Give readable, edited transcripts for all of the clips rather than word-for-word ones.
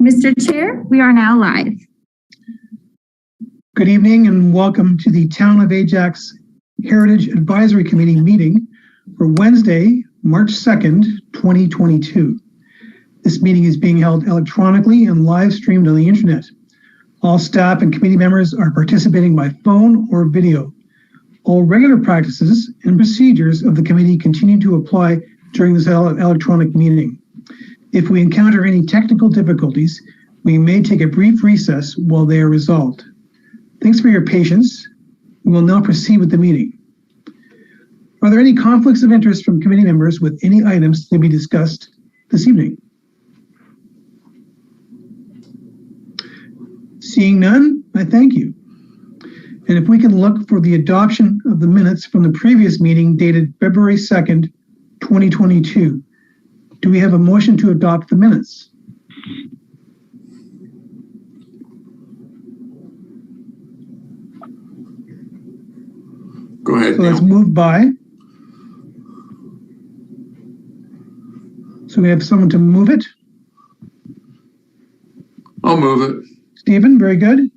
Mr. Chair, we are now live. Good evening and welcome to the Town of Ajax Heritage Advisory Committee meeting for Wednesday, March 2nd, 2022. This meeting is being held electronically and live streamed on the internet. All staff and committee members are participating by phone or video. All regular practices and procedures of the committee continue to apply during this electronic meeting. If we encounter any technical difficulties, we may take a brief recess while they are resolved. Thanks for your patience. We will now proceed with the meeting. Are there any conflicts of interest from committee members with any items to be discussed this evening? Seeing none, I thank you. And if we can look for the adoption of the minutes from the previous meeting dated February 2nd, 2022. Do we have a motion to adopt the minutes? Go ahead. So let's move by. So we have someone to move it. I'll move it. Stephen, very good.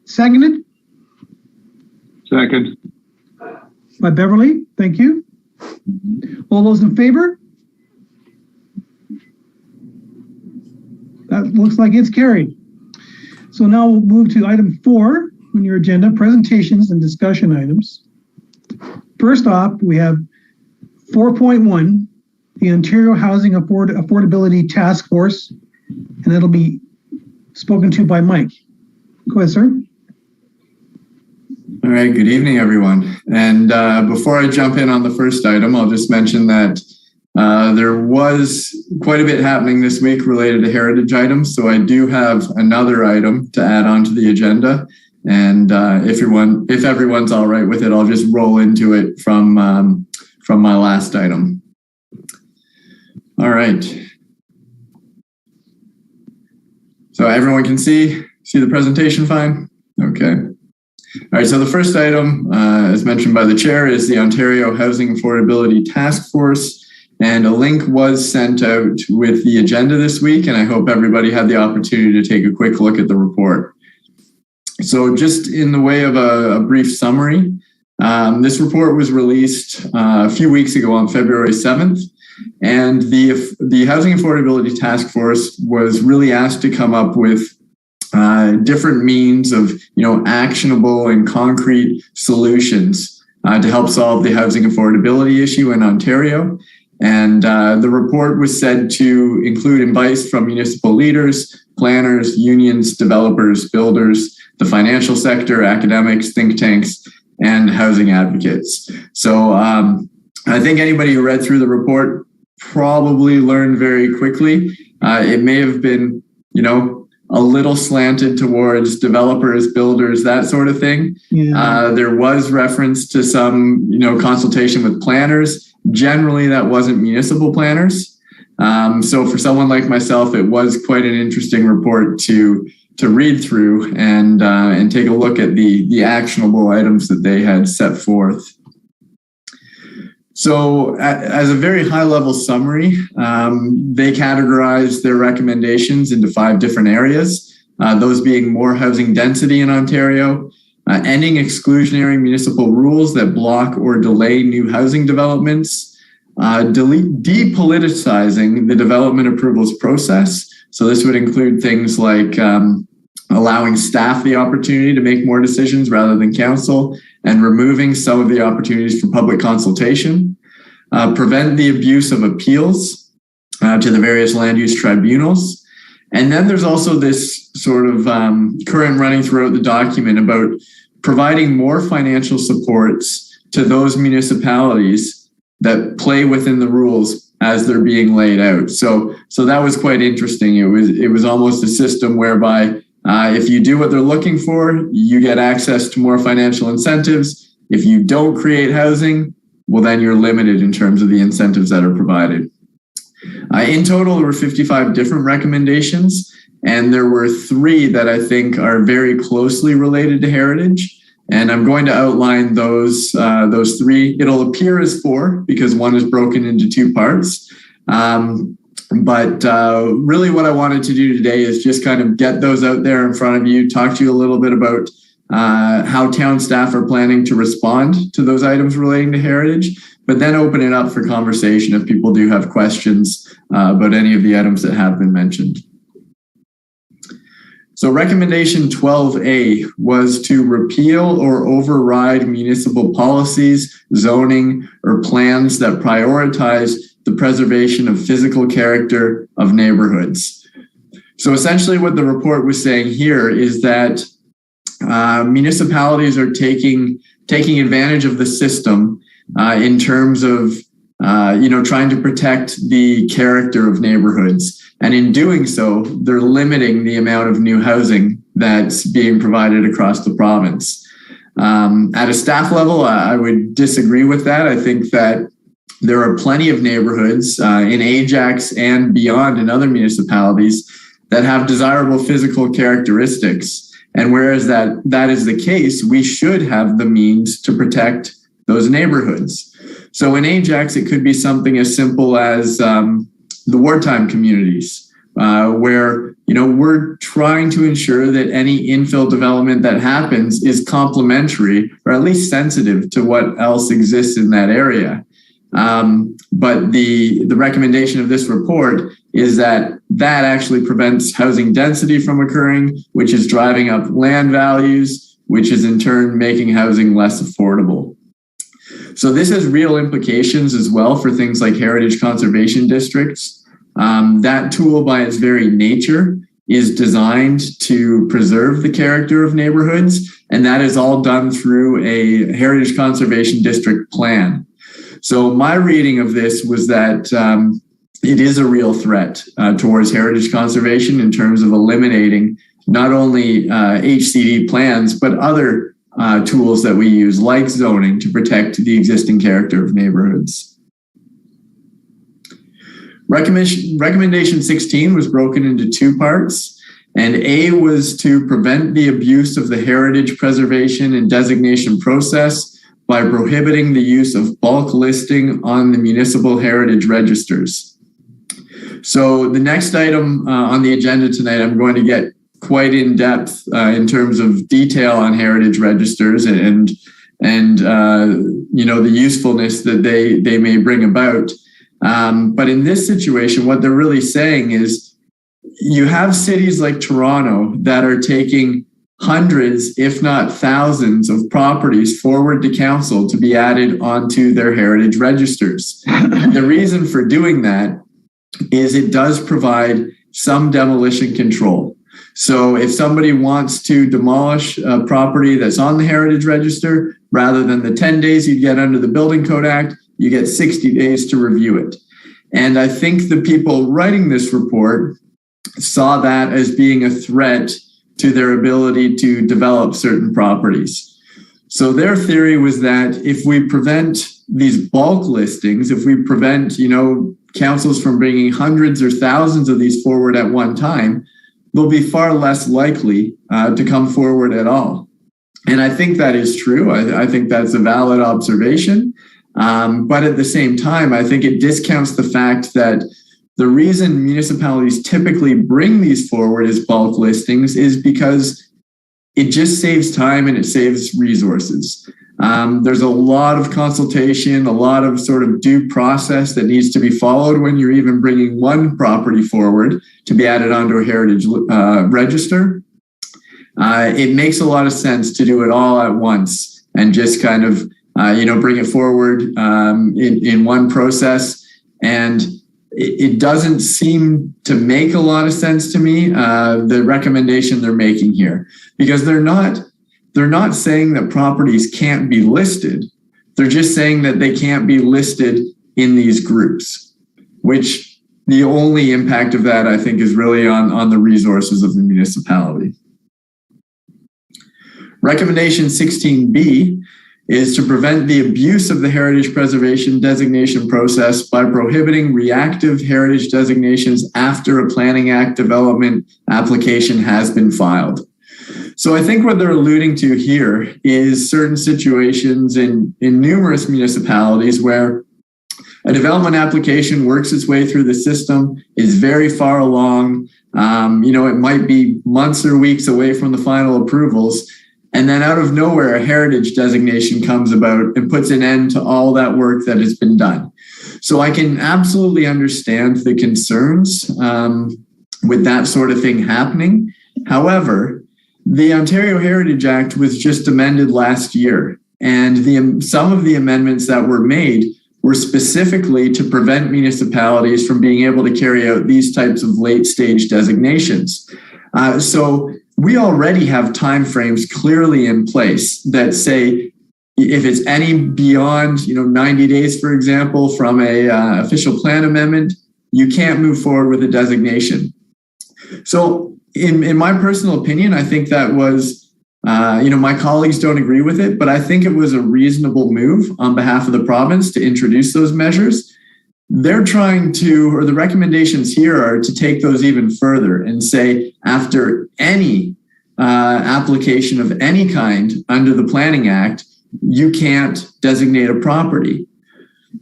Seconded? Second. By Beverly, thank you. All those in favor? That looks like it's carried. So now we'll move to item 4 on your agenda, presentations and discussion items. First off, we have 4.1, the Ontario Housing Affordability Task Force, and it'll be spoken to by Mike. Go ahead, sir. All right, good evening, everyone. And before I jump in on the first item, I'll just mention that there was quite a bit happening this week related to heritage items. So I do have another item to add on to the agenda. And if everyone's all right with it, I'll just roll into it from my last item. All right. So everyone can see the presentation fine? Okay. All right, so the first item, as mentioned by the chair, is the Ontario Housing Affordability Task Force. And a link was sent out with the agenda this week, and I hope everybody had the opportunity to take a quick look at the report. So just in the way of a brief summary, this report was released a few weeks ago on February 7th, and the Housing Affordability Task Force was really asked to come up with different means of actionable and concrete solutions to help solve the housing affordability issue in Ontario. And the report was said to include advice from municipal leaders, planners, unions, developers, builders, the financial sector, academics, think tanks, and housing advocates. So I think anybody who read through the report probably learned very quickly. It may have been, a little slanted towards developers, builders, that sort of thing. Yeah. There was reference to some, consultation with planners. Generally, that wasn't municipal planners. So for someone like myself, it was quite an interesting report to read through and take a look at the actionable items that they had set forth. So as a very high-level summary, they categorized their recommendations into 5 different areas, those being more housing density in Ontario, ending exclusionary municipal rules that block or delay new housing developments, depoliticizing the development approvals process. So this would include things like allowing staff the opportunity to make more decisions rather than council, and removing some of the opportunities for public consultation, prevent the abuse of appeals to the various land use tribunals. And then there's also this sort of current running throughout the document about providing more financial supports to those municipalities that play within the rules as they're being laid out. So that was quite interesting. It was almost a system whereby if you do what they're looking for, you get access to more financial incentives. If you don't create housing, well, then you're limited in terms of the incentives that are provided. In total, there were 55 different recommendations, and there were 3 that I think are very closely related to heritage. And I'm going to outline those 3. It'll appear as 4 because one is broken into 2 parts. But really what I wanted to do today is just kind of get those out there in front of you, talk to you a little bit about how town staff are planning to respond to those items relating to heritage, but then open it up for conversation if people do have questions about any of the items that have been mentioned. So recommendation 12A was to repeal or override municipal policies, zoning, or plans that prioritize the preservation of physical character of neighborhoods. So essentially what the report was saying here is that municipalities are taking advantage of the system in terms of trying to protect the character of neighborhoods. And in doing so, they're limiting the amount of new housing that's being provided across the province. At a staff level, I would disagree with that. I think that there are plenty of neighborhoods in Ajax and beyond in other municipalities that have desirable physical characteristics. And whereas that is the case, we should have the means to protect those neighborhoods. So in Ajax, it could be something as simple as the wartime communities, where we're trying to ensure that any infill development that happens is complementary or at least sensitive to what else exists in that area. But the recommendation of this report is that actually prevents housing density from occurring, which is driving up land values, which is in turn making housing less affordable. So this has real implications as well for things like heritage conservation districts. That tool by its very nature is designed to preserve the character of neighborhoods, and that is all done through a heritage conservation district plan. So my reading of this was that it is a real threat towards heritage conservation in terms of eliminating not only HCD plans, but other tools that we use like zoning to protect the existing character of neighborhoods. Recommendation 16 was broken into two parts, and A was to prevent the abuse of the heritage preservation and designation process by prohibiting the use of bulk listing on the municipal heritage registers. So the next item on the agenda tonight, I'm going to get quite in depth in terms of detail on heritage registers and the usefulness that they may bring about. But in this situation, what they're really saying is you have cities like Toronto that are taking hundreds, if not thousands, of properties forward to council to be added onto their heritage registers. The reason for doing that is it does provide some demolition control. So if somebody wants to demolish a property that's on the heritage register, rather than the 10 days you get under the Building Code Act, you get 60 days to review it. And I think the people writing this report saw that as being a threat to their ability to develop certain properties. So their theory was that if we prevent these bulk listings, if we prevent, councils from bringing hundreds or thousands of these forward at one time, they'll be far less likely to come forward at all. And I think that is true. I think that's a valid observation. But at the same time, I think it discounts the fact that the reason municipalities typically bring these forward as bulk listings is because it just saves time and it saves resources. There's a lot of consultation, a lot of sort of due process that needs to be followed when you're even bringing one property forward to be added onto a heritage register. It makes a lot of sense to do it all at once and just kind of, bring it forward in one process. And it doesn't seem to make a lot of sense to me, the recommendation they're making here, because they're not saying that properties can't be listed. They're just saying that they can't be listed in these groups, which the only impact of that, I think, is really on the resources of the municipality. Recommendation 16B is to prevent the abuse of the heritage preservation designation process by prohibiting reactive heritage designations after a Planning Act development application has been filed. So I think what they're alluding to here is certain situations in numerous municipalities where a development application works its way through the system, is very far along. It might be months or weeks away from the final approvals. And then out of nowhere, a heritage designation comes about and puts an end to all that work that has been done. So I can absolutely understand the concerns with that sort of thing happening. However, the Ontario Heritage Act was just amended last year, and some of the amendments that were made were specifically to prevent municipalities from being able to carry out these types of late stage designations. So we already have timeframes clearly in place that say if it's any beyond 90 days, for example, from a official plan amendment, you can't move forward with a designation. So in my personal opinion, I think that was my colleagues don't agree with it, but I think it was a reasonable move on behalf of the province to introduce those measures. They're trying to, or the recommendations here are to take those even further and say after any application of any kind under the Planning Act, you can't designate a property.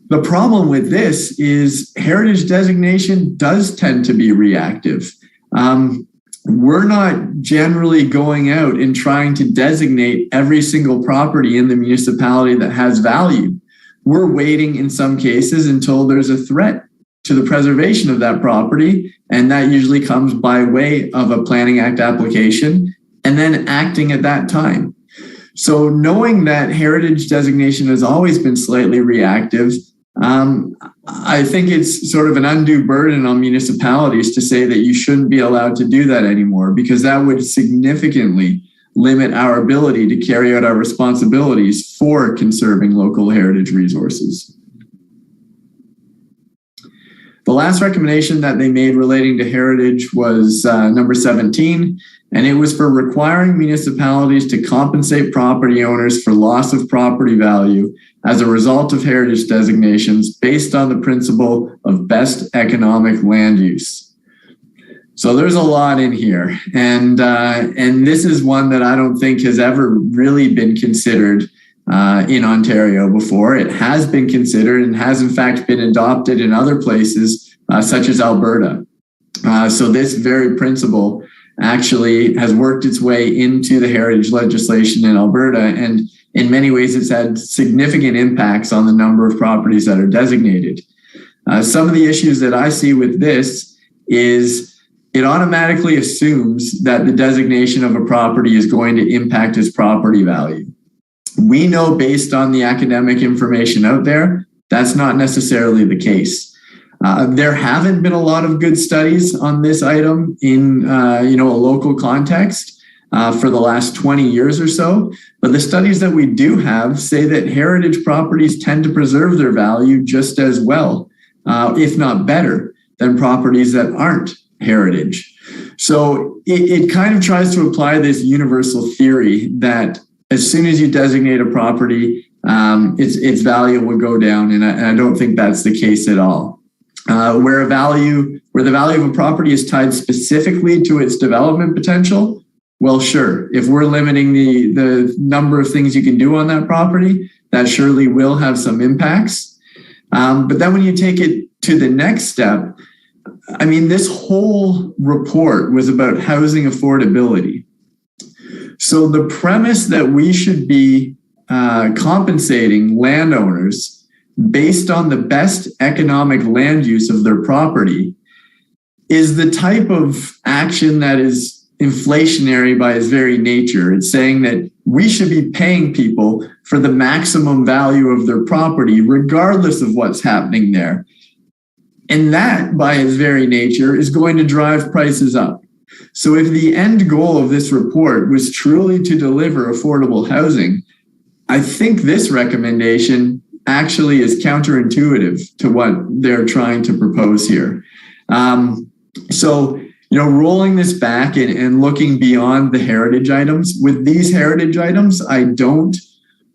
The problem with this is heritage designation does tend to be reactive. We're not generally going out and trying to designate every single property in the municipality that has value. We're waiting in some cases until there's a threat to the preservation of that property, and that usually comes by way of a Planning Act application and then acting at that time. So knowing that heritage designation has always been slightly reactive, I think it's sort of an undue burden on municipalities to say that you shouldn't be allowed to do that anymore, because that would significantly limit our ability to carry out our responsibilities for conserving local heritage resources. The last recommendation that they made relating to heritage was number 17, and it was for requiring municipalities to compensate property owners for loss of property value as a result of heritage designations based on the principle of best economic land use. So there's a lot in here, and this is one that I don't think has ever really been considered in Ontario before. It has been considered and has in fact been adopted in other places such as Alberta. So this very principle actually has worked its way into the heritage legislation in Alberta, and in many ways it's had significant impacts on the number of properties that are designated. Some of the issues that I see with this is it automatically assumes that the designation of a property is going to impact its property value. We know based on the academic information out there, that's not necessarily the case. There haven't been a lot of good studies on this item in a local context for the last 20 years or so, but the studies that we do have say that heritage properties tend to preserve their value just as well, if not better, than properties that aren't heritage. So it kind of tries to apply this universal theory that as soon as you designate a property, its value will go down, and I don't think that's the case at all. Where the value of a property is tied specifically to its development potential, well, sure, if we're limiting the number of things you can do on that property, that surely will have some impacts. But then when you take it to the next step, I mean, this whole report was about housing affordability. So the premise that we should be compensating landowners based on the best economic land use of their property is the type of action that is inflationary by its very nature. It's saying that we should be paying people for the maximum value of their property, regardless of what's happening there. And that, by its very nature, is going to drive prices up. So if the end goal of this report was truly to deliver affordable housing, I think this recommendation actually is counterintuitive to what they're trying to propose here. So, rolling this back and looking beyond the heritage items, with these heritage items, I don't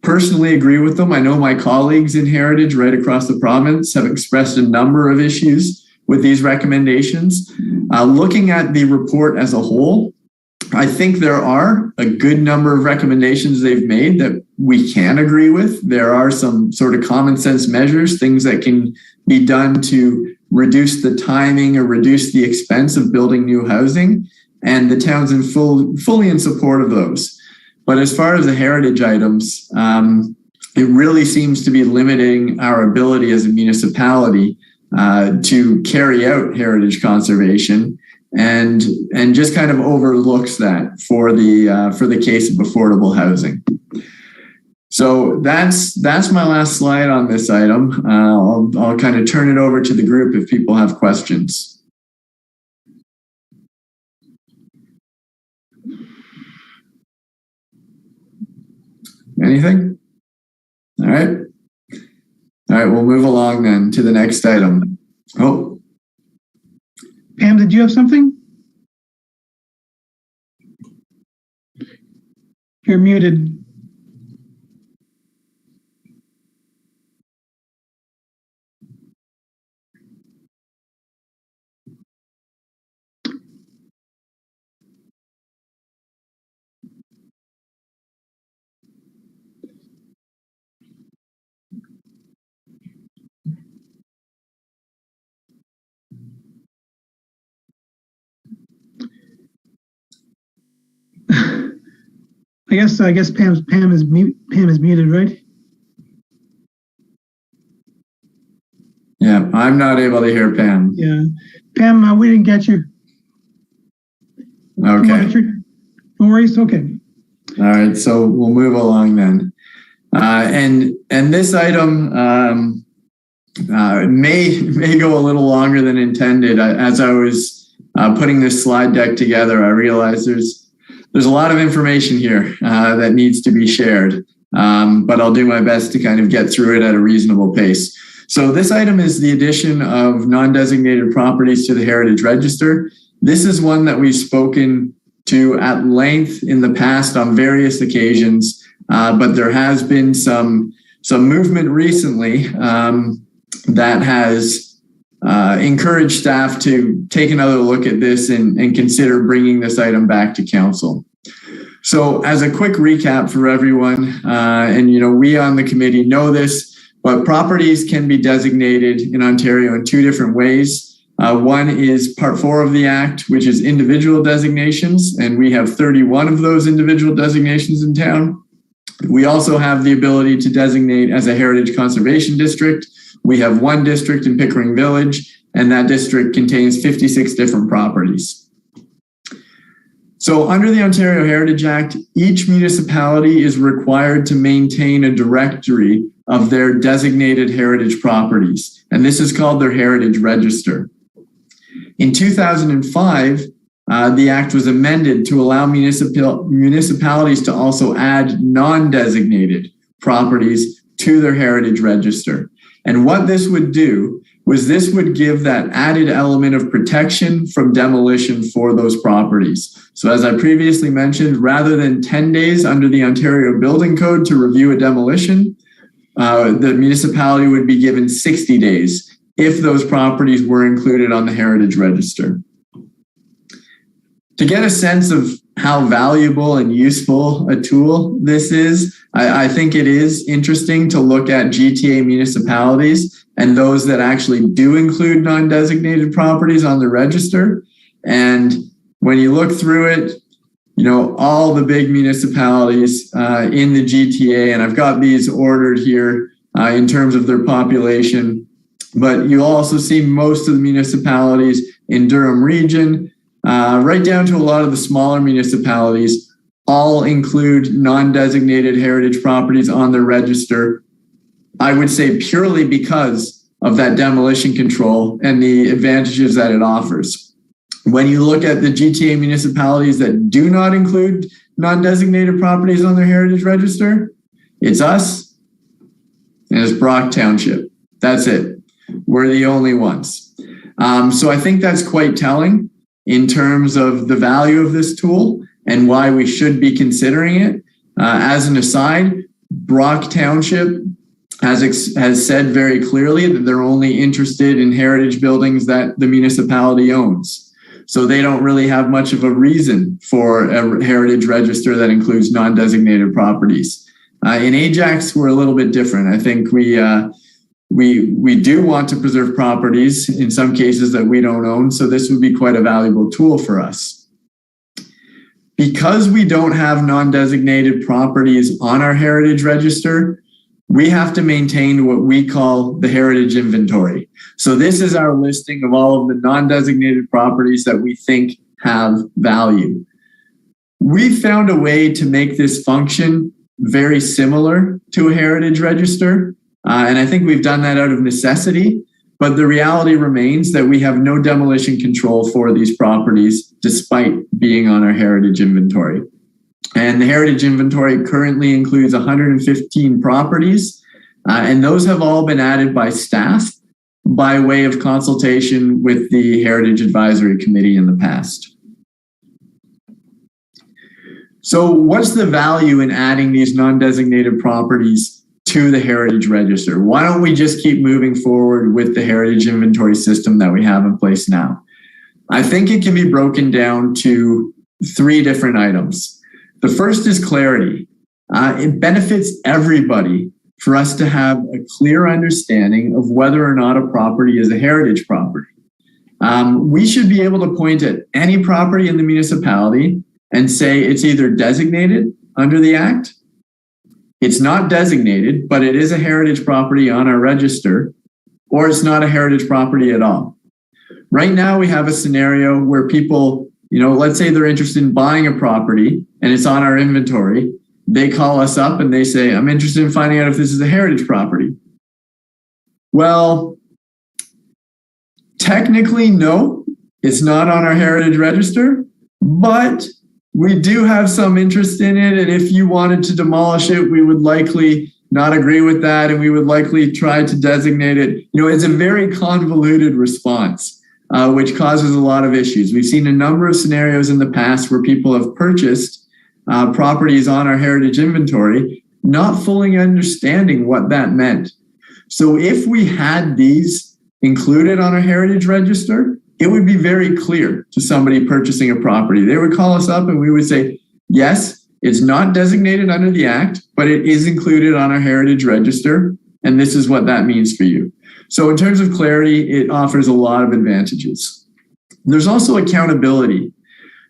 personally agree with them. I know my colleagues in heritage right across the province have expressed a number of issues with these recommendations. Looking at the report as a whole, I think there are a good number of recommendations they've made that we can agree with. There are some sort of common sense measures, things that can be done to reduce the timing or reduce the expense of building new housing. And the town's fully in support of those. But as far as the heritage items, it really seems to be limiting our ability as a municipality to carry out heritage conservation, and just kind of overlooks that for the case of affordable housing. So that's my last slide on this item. I'll kind of turn it over to the group if people have questions. Anything? All right. All right, we'll move along then to the next item. Oh. Pam, did you have something? You're muted. I guess Pam is muted, right? Yeah, I'm not able to hear Pam. Yeah, Pam, we didn't get you. Okay. No worries. Okay. All right, so we'll move along then. And this item may go a little longer than intended. As I was putting this slide deck together, I realized there's a lot of information here that needs to be shared, but I'll do my best to kind of get through it at a reasonable pace. So this item is the addition of non-designated properties to the Heritage Register. This is one that we've spoken to at length in the past on various occasions, but there has been some movement recently that has encouraged staff to take another look at this and consider bringing this item back to council. So as a quick recap for everyone, and we on the committee know this, but properties can be designated in Ontario in two different ways. One is Part 4 of the Act, which is individual designations, and we have 31 of those individual designations in town. We also have the ability to designate as a heritage conservation district. We have one district in Pickering Village, and that district contains 56 different properties. So under the Ontario Heritage Act, each municipality is required to maintain a directory of their designated heritage properties, and this is called their Heritage Register. In 2005, the Act was amended to allow municipalities to also add non-designated properties to their Heritage Register. And what this would do was this would give that added element of protection from demolition for those properties. So as I previously mentioned, rather than 10 days under the Ontario Building Code to review a demolition, the municipality would be given 60 days if those properties were included on the Heritage Register. To get a sense of how valuable and useful a tool this is, I think it is interesting to look at GTA municipalities and those that actually do include non-designated properties on the register. And when you look through it, all the big municipalities in the GTA, and I've got these ordered here in terms of their population, but you'll also see most of the municipalities in Durham Region, right down to a lot of the smaller municipalities, all include non-designated heritage properties on their register. I would say purely because of that demolition control and the advantages that it offers. When you look at the GTA municipalities that do not include non-designated properties on their heritage register, it's us and it's Brock Township. That's it. We're the only ones. So I think that's quite telling in terms of the value of this tool and why we should be considering it. As an aside, Brock Township has said very clearly that they're only interested in heritage buildings that the municipality owns. So they don't really have much of a reason for a heritage register that includes non-designated properties. In Ajax, we're a little bit different. I think we do want to preserve properties in some cases that we don't own. So this would be quite a valuable tool for us. Because we don't have non-designated properties on our heritage register, we have to maintain what we call the heritage inventory. So this is our listing of all of the non-designated properties that we think have value. We found a way to make this function very similar to a heritage register. And I think we've done that out of necessity, but the reality remains that we have no demolition control for these properties despite being on our heritage inventory. And the heritage inventory currently includes 115 properties, and those have all been added by staff by way of consultation with the Heritage Advisory Committee in the past. So what's the value in adding these non-designated properties to the heritage register? Why don't we just keep moving forward with the heritage inventory system that we have in place now? I think it can be broken down to 3 different items. The first is clarity. It benefits everybody for us to have a clear understanding of whether or not a property is a heritage property. We should be able to point at any property in the municipality and say it's either designated under the Act, it's not designated, but it is a heritage property on our register, or it's not a heritage property at all. Right now, we have a scenario where people, let's say they're interested in buying a property and it's on our inventory. They call us up and they say, I'm interested in finding out if this is a heritage property. Well, technically, no, it's not on our heritage register, but we do have some interest in it. And if you wanted to demolish it, we would likely not agree with that. And we would likely try to designate it. It's a very convoluted response, which causes a lot of issues. We've seen a number of scenarios in the past where people have purchased properties on our heritage inventory, not fully understanding what that meant. So if we had these included on our heritage register, it would be very clear to somebody purchasing a property. They would call us up and we would say, yes, it's not designated under the Act, but it is included on our heritage register. And this is what that means for you. So in terms of clarity, it offers a lot of advantages. There's also accountability.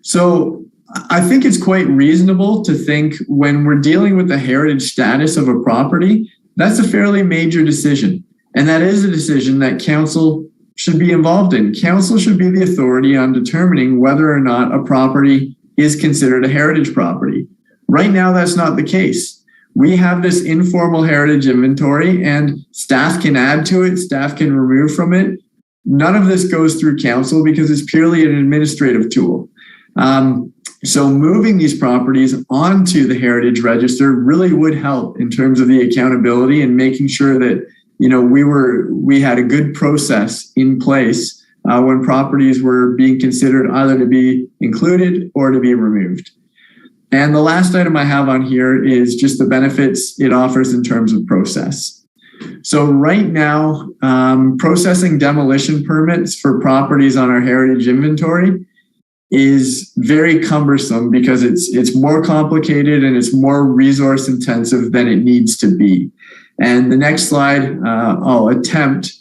So I think it's quite reasonable to think when we're dealing with the heritage status of a property, that's a fairly major decision. And that is a decision that council should be involved in. Council should be the authority on determining whether or not a property is considered a heritage property. Right now, that's not the case. We have this informal heritage inventory and staff can add to it, staff can remove from it. None of this goes through council because it's purely an administrative tool. So moving these properties onto the heritage register really would help in terms of the accountability and making sure that we had a good process in place when properties were being considered either to be included or to be removed. And the last item I have on here is just the benefits it offers in terms of process. So right now, processing demolition permits for properties on our heritage inventory is very cumbersome because it's more complicated and it's more resource intensive than it needs to be. And the next slide, I'll attempt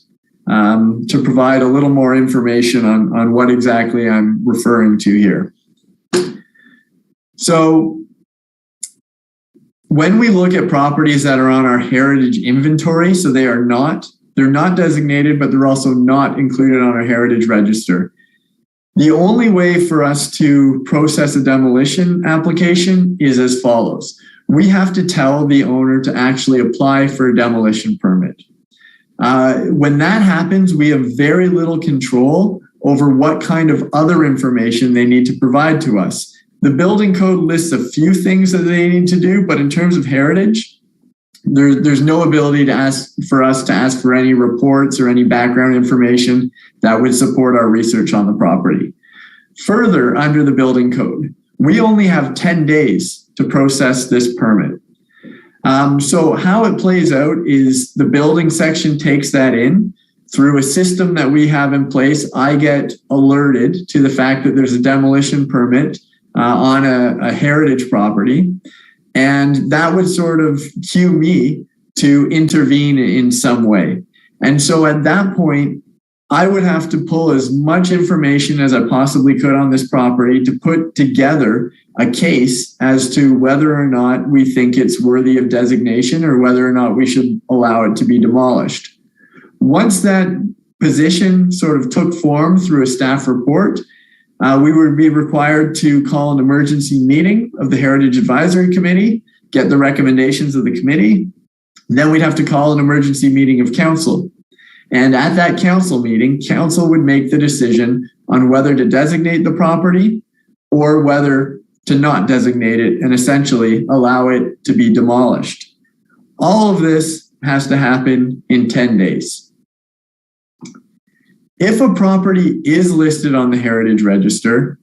to provide a little more information on what exactly I'm referring to here. So when we look at properties that are on our heritage inventory, so they're not designated, but they're also not included on our heritage register. The only way for us to process a demolition application is as follows. We have to tell the owner to actually apply for a demolition permit. When that happens, we have very little control over what kind of other information they need to provide to us. The building code lists a few things that they need to do, but in terms of heritage, there's no ability to ask for any reports or any background information that would support our research on the property. Further, under the building code, we only have 10 days to process this permit. So how it plays out is the building section takes that in. through a system that we have in place, I get alerted to the fact that there's a demolition permit on a heritage property. And that would sort of cue me to intervene in some way. And so at that point, I would have to pull as much information as I possibly could on this property to put together a case as to whether or not we think it's worthy of designation or whether or not we should allow it to be demolished. Once that position sort of took form through a staff report, we would be required to call an emergency meeting of the Heritage Advisory Committee, get the recommendations of the committee. Then we'd have to call an emergency meeting of council. And at that council meeting, council would make the decision on whether to designate the property or whether to not designate it and essentially allow it to be demolished. All of this has to happen in 10 days. If a property is listed on the Heritage Register,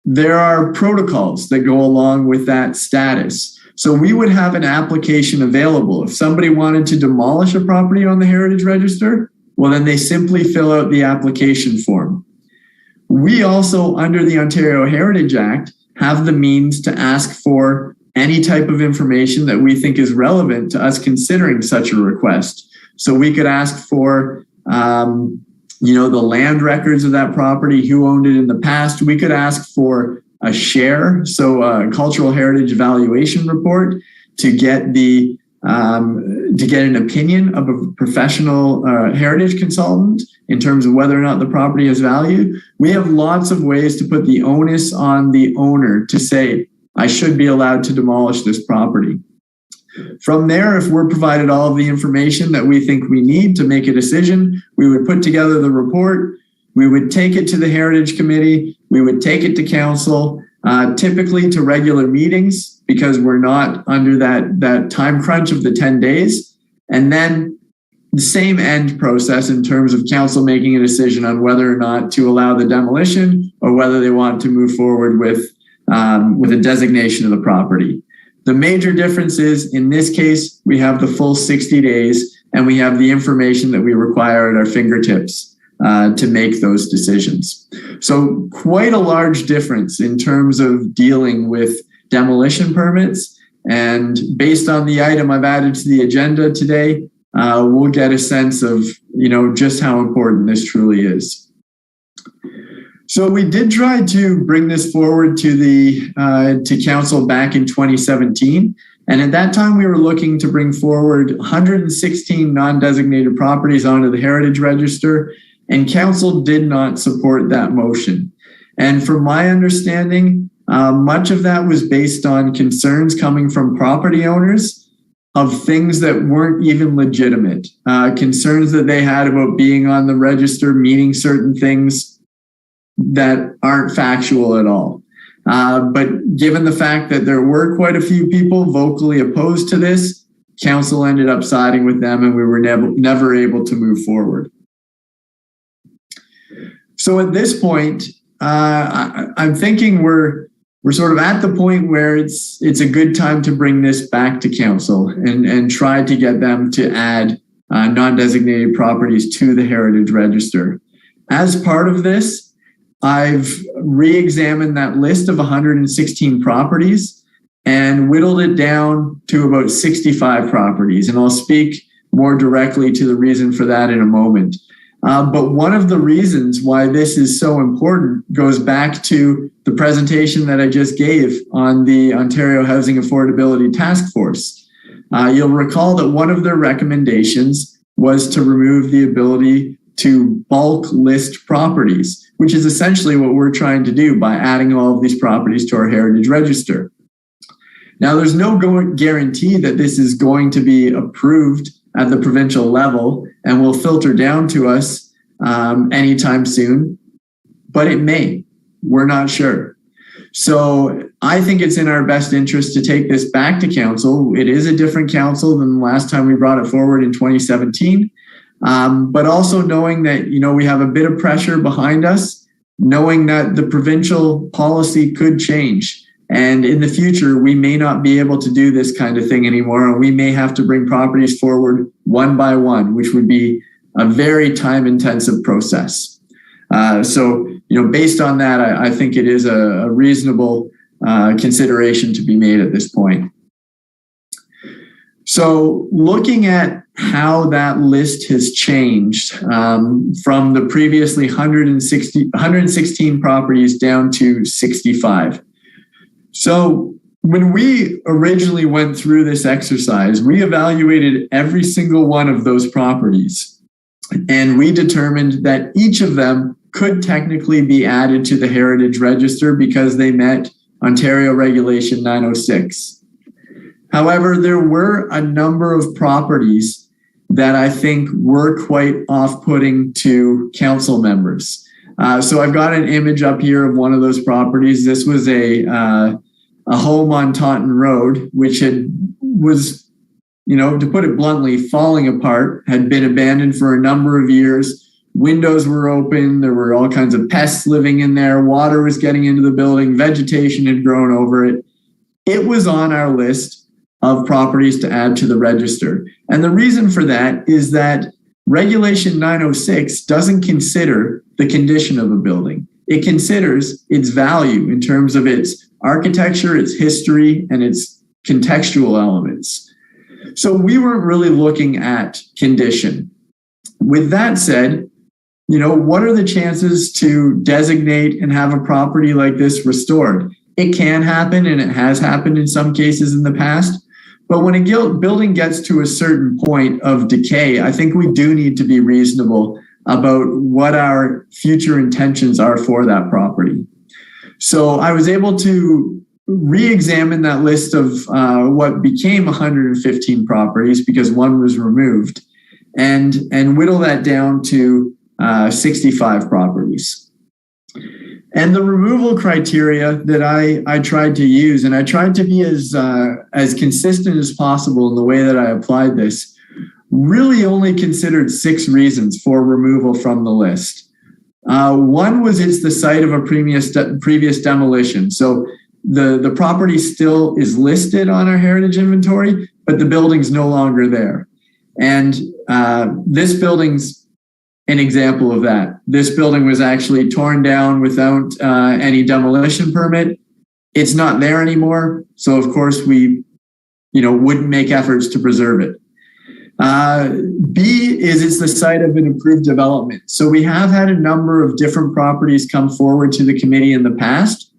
there are protocols that go along with that status. So we would have an application available. If somebody wanted to demolish a property on the Heritage Register, well, then they simply fill out the application form. We also, under the Ontario Heritage Act, have the means to ask for any type of information that we think is relevant to us considering such a request. So we could ask for, the land records of that property, who owned it in the past. We could ask for a share, so a cultural heritage evaluation report to get an opinion of a professional heritage consultant in terms of whether or not the property has value. We have lots of ways to put the onus on the owner to say, I should be allowed to demolish this property. From there, if we're provided all of the information that we think we need to make a decision, we would put together the report. We would take it to the Heritage Committee. We would take it to council, typically to regular meetings because we're not under that time crunch of the 10 days. And then the same end process in terms of council making a decision on whether or not to allow the demolition or whether they want to move forward with a designation of the property. The major difference is, in this case, we have the full 60 days and we have the information that we require at our fingertips to make those decisions. So quite a large difference in terms of dealing with demolition permits. And based on the item I've added to the agenda today, we'll get a sense of, just how important this truly is. So we did try to bring this forward to council back in 2017. And at that time, we were looking to bring forward 116 non-designated properties onto the Heritage Register, and council did not support that motion. And from my understanding, much of that was based on concerns coming from property owners of things that weren't even legitimate, concerns that they had about being on the register, meaning certain things that aren't factual at all. But given the fact that there were quite a few people vocally opposed to this, council ended up siding with them and we were never able to move forward. So at this point, I'm thinking we're sort of at the point where it's a good time to bring this back to council and try to get them to add non-designated properties to the Heritage Register. As part of this, I've re-examined that list of 116 properties and whittled it down to about 65 properties. And I'll speak more directly to the reason for that in a moment. But one of the reasons why this is so important goes back to the presentation that I just gave on the Ontario Housing Affordability Task Force. You'll recall that one of their recommendations was to remove the ability to bulk list properties, which is essentially what we're trying to do by adding all of these properties to our Heritage Register. Now, there's no guarantee that this is going to be approved at the provincial level and will filter down to us anytime soon, but it may. We're not sure. So I think it's in our best interest to take this back to council. It is a different council than the last time we brought it forward in 2017. But also knowing that, we have a bit of pressure behind us, knowing that the provincial policy could change. And in the future, we may not be able to do this kind of thing anymore. And we may have to bring properties forward one by one, which would be a very time-intensive process. So, based on that, I think it is a reasonable consideration to be made at this point. So looking at how that list has changed from the previously 116 properties down to 65. So when we originally went through this exercise, we evaluated every single one of those properties, and we determined that each of them could technically be added to the Heritage Register because they met Ontario Regulation 906. However, there were a number of properties that I think were quite off-putting to council members. So I've got an image up here of one of those properties. This was a home on Taunton Road, which was, to put it bluntly, falling apart, had been abandoned for a number of years. Windows were open. There were all kinds of pests living in there. Water was getting into the building. Vegetation had grown over it. It was on our list of properties to add to the register. And the reason for that is that Regulation 906 doesn't consider the condition of a building. It considers its value in terms of its architecture, its history, and its contextual elements. So we weren't really looking at condition. With that said, what are the chances to designate and have a property like this restored? It can happen, and it has happened in some cases in the past. But when a building gets to a certain point of decay, I think we do need to be reasonable about what our future intentions are for that property. So I was able to re-examine that list of what became 115 properties because one was removed, and whittle that down to 65 properties. And the removal criteria that I tried to use, and I tried to be as consistent as possible in the way that I applied this, really only considered 6 reasons for removal from the list. One was it's the site of a previous demolition. So the property still is listed on our heritage inventory, but the building's no longer there. And this building's an example of that. This building was actually torn down without any demolition permit. It's not there anymore. So of course we, wouldn't make efforts to preserve it. B is it's the site of an approved development. So we have had a number of different properties come forward to the committee in the past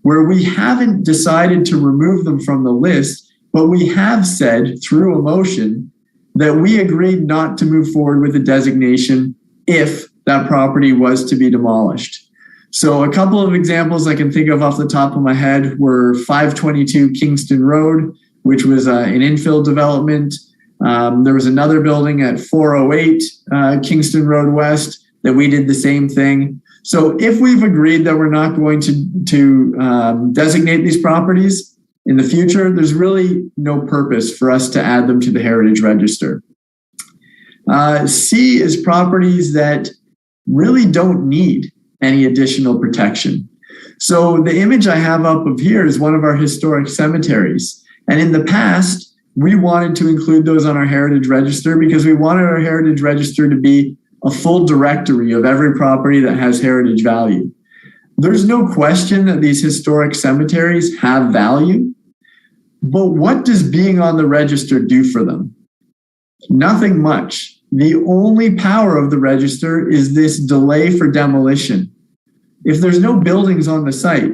where we haven't decided to remove them from the list, but we have said through a motion that we agreed not to move forward with the designation if that property was to be demolished. So a couple of examples I can think of off the top of my head were 522 Kingston Road, which was an infill development. There was another building at 408 Kingston Road West that we did the same thing. So if we've agreed that we're not going to designate these properties in the future, there's really no purpose for us to add them to the Heritage Register. C is properties that really don't need any additional protection. So the image I have up of here is one of our historic cemeteries. And in the past, we wanted to include those on our Heritage Register because we wanted our Heritage Register to be a full directory of every property that has heritage value. There's no question that these historic cemeteries have value, but what does being on the register do for them? Nothing much. The only power of the register is this delay for demolition. If there's no buildings on the site,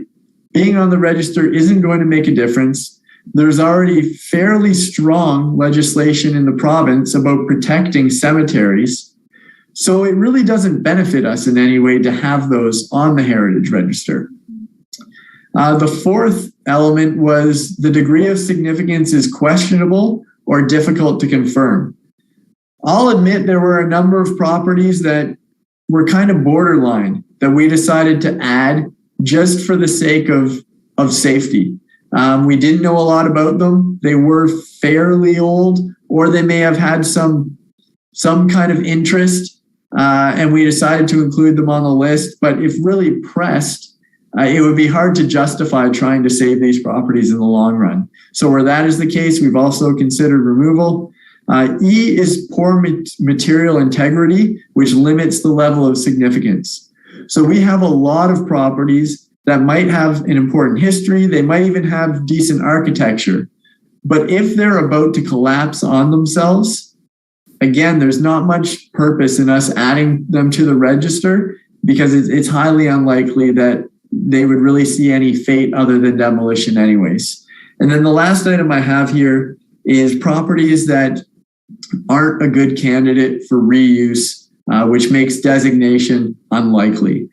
being on the register isn't going to make a difference. There's already fairly strong legislation in the province about protecting cemeteries. So it really doesn't benefit us in any way to have those on the Heritage Register. The fourth element was the degree of significance is questionable or difficult to confirm. I'll admit there were a number of properties that were kind of borderline that we decided to add just for the sake of safety. We didn't know a lot about them. They were fairly old, or they may have had some kind of interest, and we decided to include them on the list. But if really pressed, it would be hard to justify trying to save these properties in the long run. So where that is the case, we've also considered removal. E is poor material integrity, which limits the level of significance. So we have a lot of properties that might have an important history. They might even have decent architecture. But if they're about to collapse on themselves, again, there's not much purpose in us adding them to the register because it's highly unlikely that they would really see any fate other than demolition anyways. And then the last item I have here is properties that aren't a good candidate for reuse, which makes designation unlikely.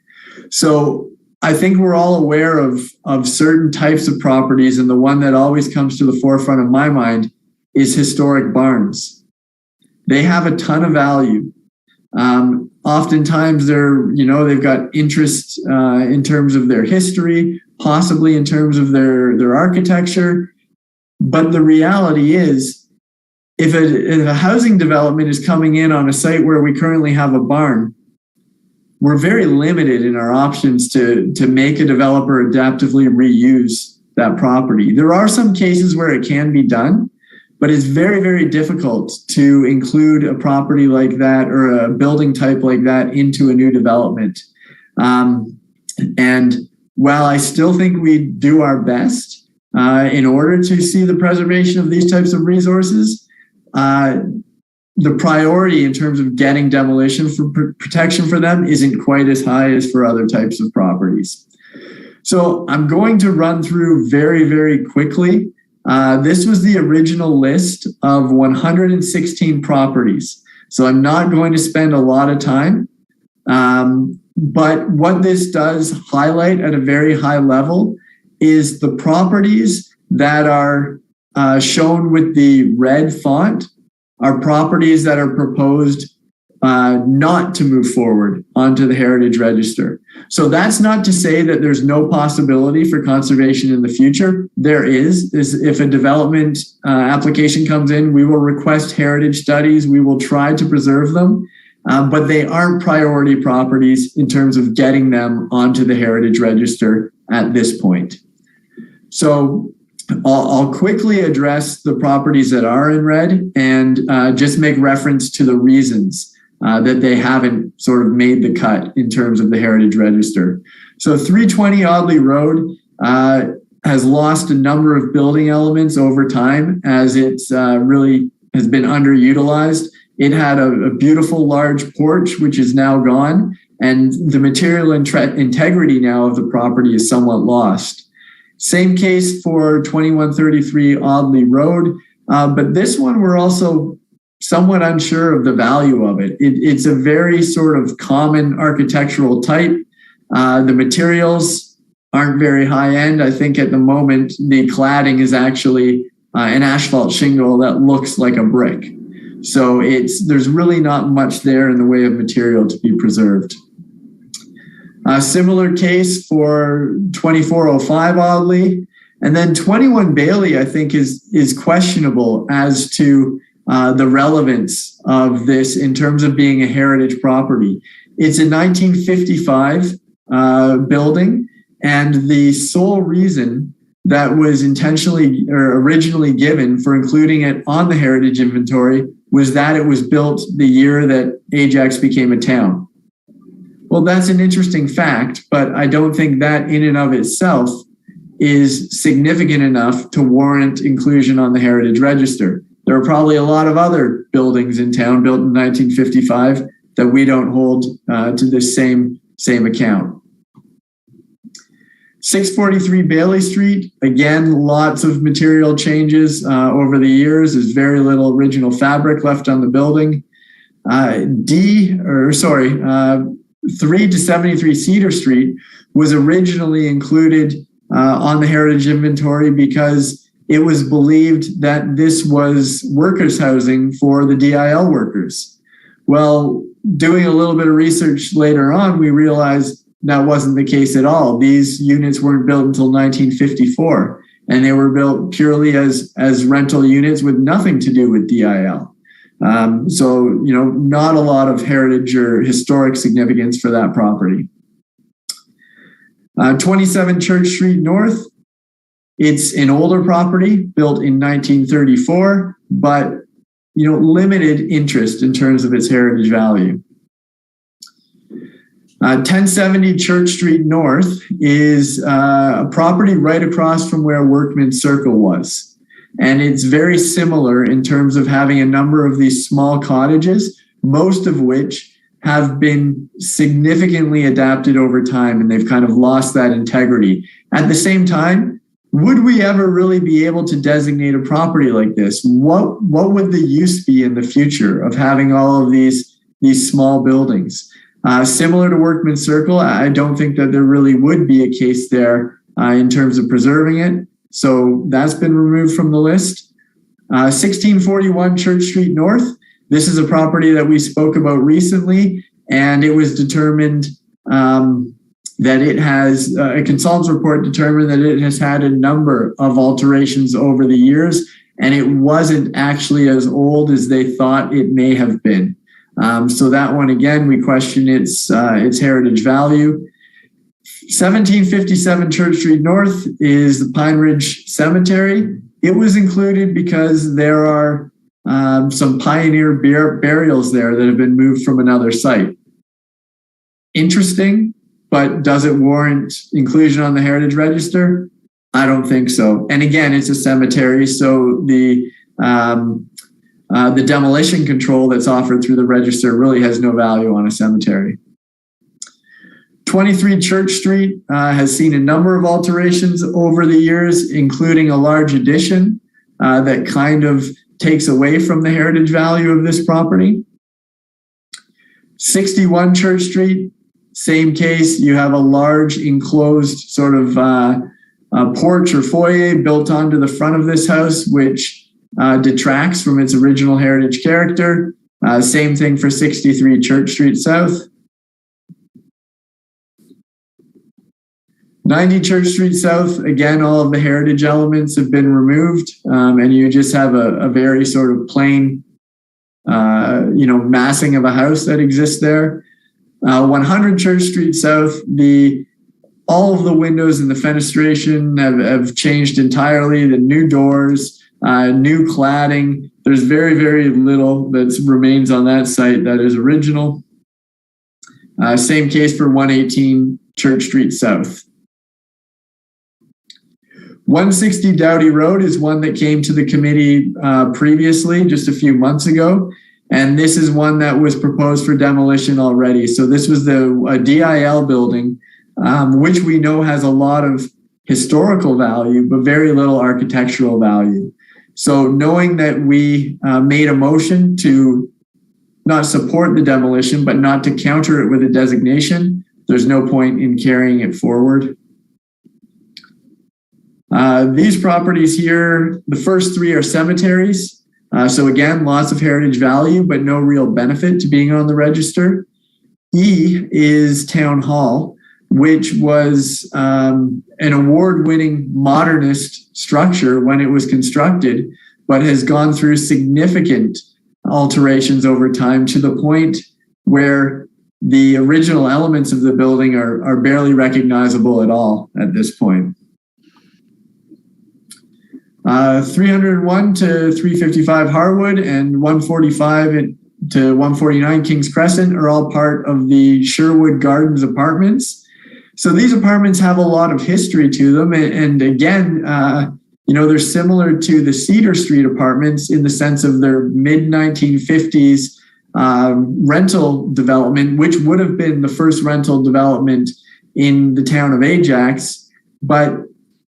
So I think we're all aware of certain types of properties, and the one that always comes to the forefront of my mind is historic barns. They have a ton of value. Oftentimes they've got interest in terms of their history, possibly in terms of their architecture. But the reality is, if a housing development is coming in on a site where we currently have a barn, we're very limited in our options to make a developer adaptively reuse that property. There are some cases where it can be done, but it's very, very difficult to include a property like that or a building type like that into a new development. And while I still think we do our best in order to see the preservation of these types of resources, the priority in terms of getting demolition for protection for them isn't quite as high as for other types of properties. So I'm going to run through very, very quickly. This was the original list of 116 properties. So I'm not going to spend a lot of time. But what this does highlight at a very high level is the properties that are shown with the red font are properties that are proposed not to move forward onto the Heritage Register. So that's not to say that there's no possibility for conservation in the future. There is. If a development application comes in, we will request heritage studies. We will try to preserve them, but they aren't priority properties in terms of getting them onto the Heritage Register at this point. So I'll quickly address the properties that are in red and just make reference to the reasons that they haven't sort of made the cut in terms of the Heritage Register. So 320 Audley Road has lost a number of building elements over time as it's really has been underutilized. It had a beautiful large porch, which is now gone, and the material integrity now of the property is somewhat lost. Same case for 2133 Audley Road, but this one we're also somewhat unsure of the value of it. It's a very sort of common architectural type. The materials aren't very high end. I think at the moment the cladding is actually an asphalt shingle that looks like a brick. So there's really not much there in the way of material to be preserved. A similar case for 2405 Audley. And then 21 Bailey, I think, is questionable as to the relevance of this in terms of being a heritage property. It's a 1955 building, and the sole reason that was intentionally or originally given for including it on the heritage inventory was that it was built the year that Ajax became a town. Well, that's an interesting fact, but I don't think that in and of itself is significant enough to warrant inclusion on the Heritage Register. There are probably a lot of other buildings in town built in 1955 that we don't hold to this same account. 643 Bailey Street, again, lots of material changes over the years. There's very little original fabric left on the building. 3 to 73 Cedar Street was originally included on the heritage inventory because it was believed that this was workers' housing for the DIL workers. Well, doing a little bit of research later on, we realized that wasn't the case at all. These units weren't built until 1954, and they were built purely as rental units with nothing to do with DIL. So, not a lot of heritage or historic significance for that property. 27 Church Street North. It's an older property built in 1934, but limited interest in terms of its heritage value. 1070 Church Street North is a property right across from where Workman's Circle was. And it's very similar in terms of having a number of these small cottages, most of which have been significantly adapted over time, and they've kind of lost that integrity. At the same time, would we ever really be able to designate a property like this? What would the use be in the future of having all of these small buildings? Similar to Workman's Circle, I don't think that there really would be a case there in terms of preserving it. So that's been removed from the list. 1641 Church Street North. This is a property that we spoke about recently, and it was determined that it has, a consultant's report determined that it has had a number of alterations over the years, and it wasn't actually as old as they thought it may have been. So that one, again, we question its heritage value. 1757 Church Street North is the Pine Ridge Cemetery. It was included because there are some pioneer burials there that have been moved from another site. Interesting, but does it warrant inclusion on the Heritage Register? I don't think so. And again, it's a cemetery, so the demolition control that's offered through the register really has no value on a cemetery. 23 Church Street has seen a number of alterations over the years, including a large addition that kind of takes away from the heritage value of this property. 61 Church Street, same case. You have a large enclosed sort of porch or foyer built onto the front of this house, which detracts from its original heritage character. Same thing for 63 Church Street South. 90 Church Street South, again, all of the heritage elements have been removed, and you just have a very sort of plain, massing of a house that exists there. 100 Church Street South, all of the windows and the fenestration have changed entirely. The new doors, new cladding. There's very, very little that remains on that site that is original. Same case for 118 Church Street South. 160 Doughty Road is one that came to the committee previously, just a few months ago. And this is one that was proposed for demolition already. So this was a DIL building, which we know has a lot of historical value, but very little architectural value. So knowing that we made a motion to not support the demolition, but not to counter it with a designation, there's no point in carrying it forward. These properties here, the first three are cemeteries. So again, lots of heritage value, but no real benefit to being on the register. E is Town Hall, which was an award-winning modernist structure when it was constructed, but has gone through significant alterations over time to the point where the original elements of the building are barely recognizable at all at this point. 301 to 355 Harwood and 145 to 149 Kings Crescent are all part of the Sherwood Gardens apartments. So these apartments have a lot of history to them. And again, they're similar to the Cedar Street apartments in the sense of their mid-1950s rental development, which would have been the first rental development in the town of Ajax. But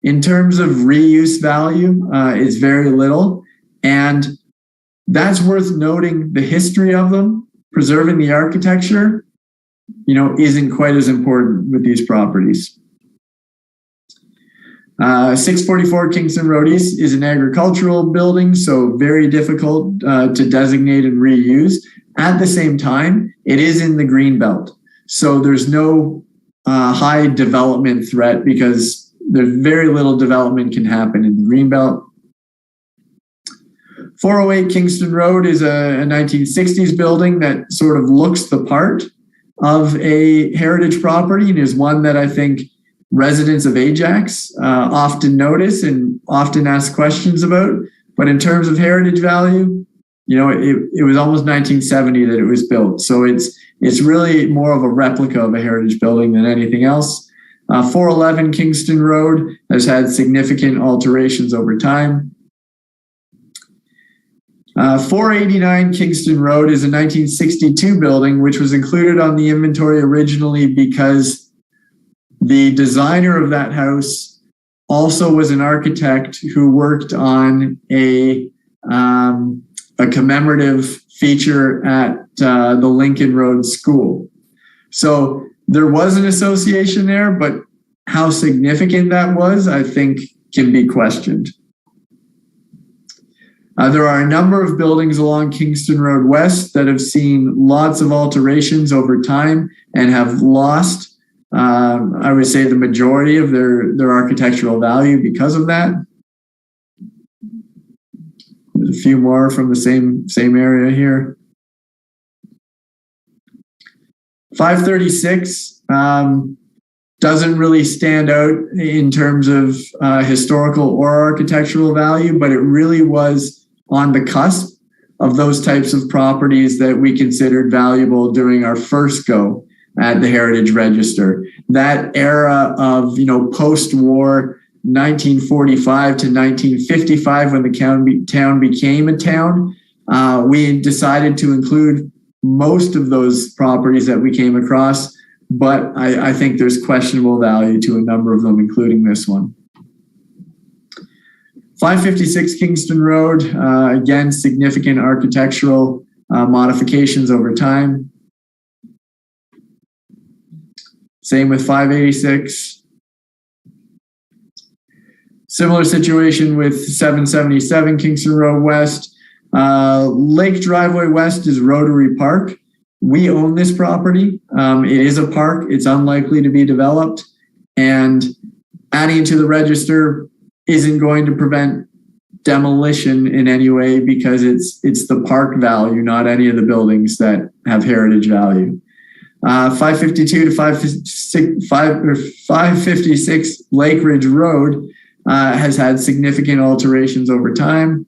in terms of reuse value, it's very little. And that's worth noting. The history of them, preserving the architecture, isn't quite as important with these properties. 644 Kingston Road East is an agricultural building, so very difficult to designate and reuse. At the same time, it is in the green belt. So there's no high development threat because there's very little development can happen in the greenbelt. 408 Kingston Road is a 1960s building that sort of looks the part of a heritage property and is one that I think residents of Ajax often notice and often ask questions about. But in terms of heritage value, it was almost 1970 that it was built. So it's really more of a replica of a heritage building than anything else. 411 Kingston Road has had significant alterations over time. 489 Kingston Road is a 1962 building, which was included on the inventory originally because the designer of that house also was an architect who worked on a commemorative feature at the Lincoln Road School. So there was an association there, but how significant that was, I think, can be questioned. There are a number of buildings along Kingston Road West that have seen lots of alterations over time and have lost, I would say, the majority of their architectural value because of that. There's a few more from the same area here. 536 doesn't really stand out in terms of historical or architectural value, but it really was on the cusp of those types of properties that we considered valuable during our first go at the Heritage Register. That era of, post-war 1945 to 1955, when the town became a town, we decided to include most of those properties that we came across, but I think there's questionable value to a number of them, including this one. 556 Kingston Road, again, significant architectural modifications over time. Same with 586. Similar situation with 777 Kingston Road West. Lake Driveway West is Rotary Park. We own this property. It is a park. It's unlikely to be developed. And adding it to the register isn't going to prevent demolition in any way because it's the park value, not any of the buildings that have heritage value. 552 to 556 Lake Ridge Road has had significant alterations over time.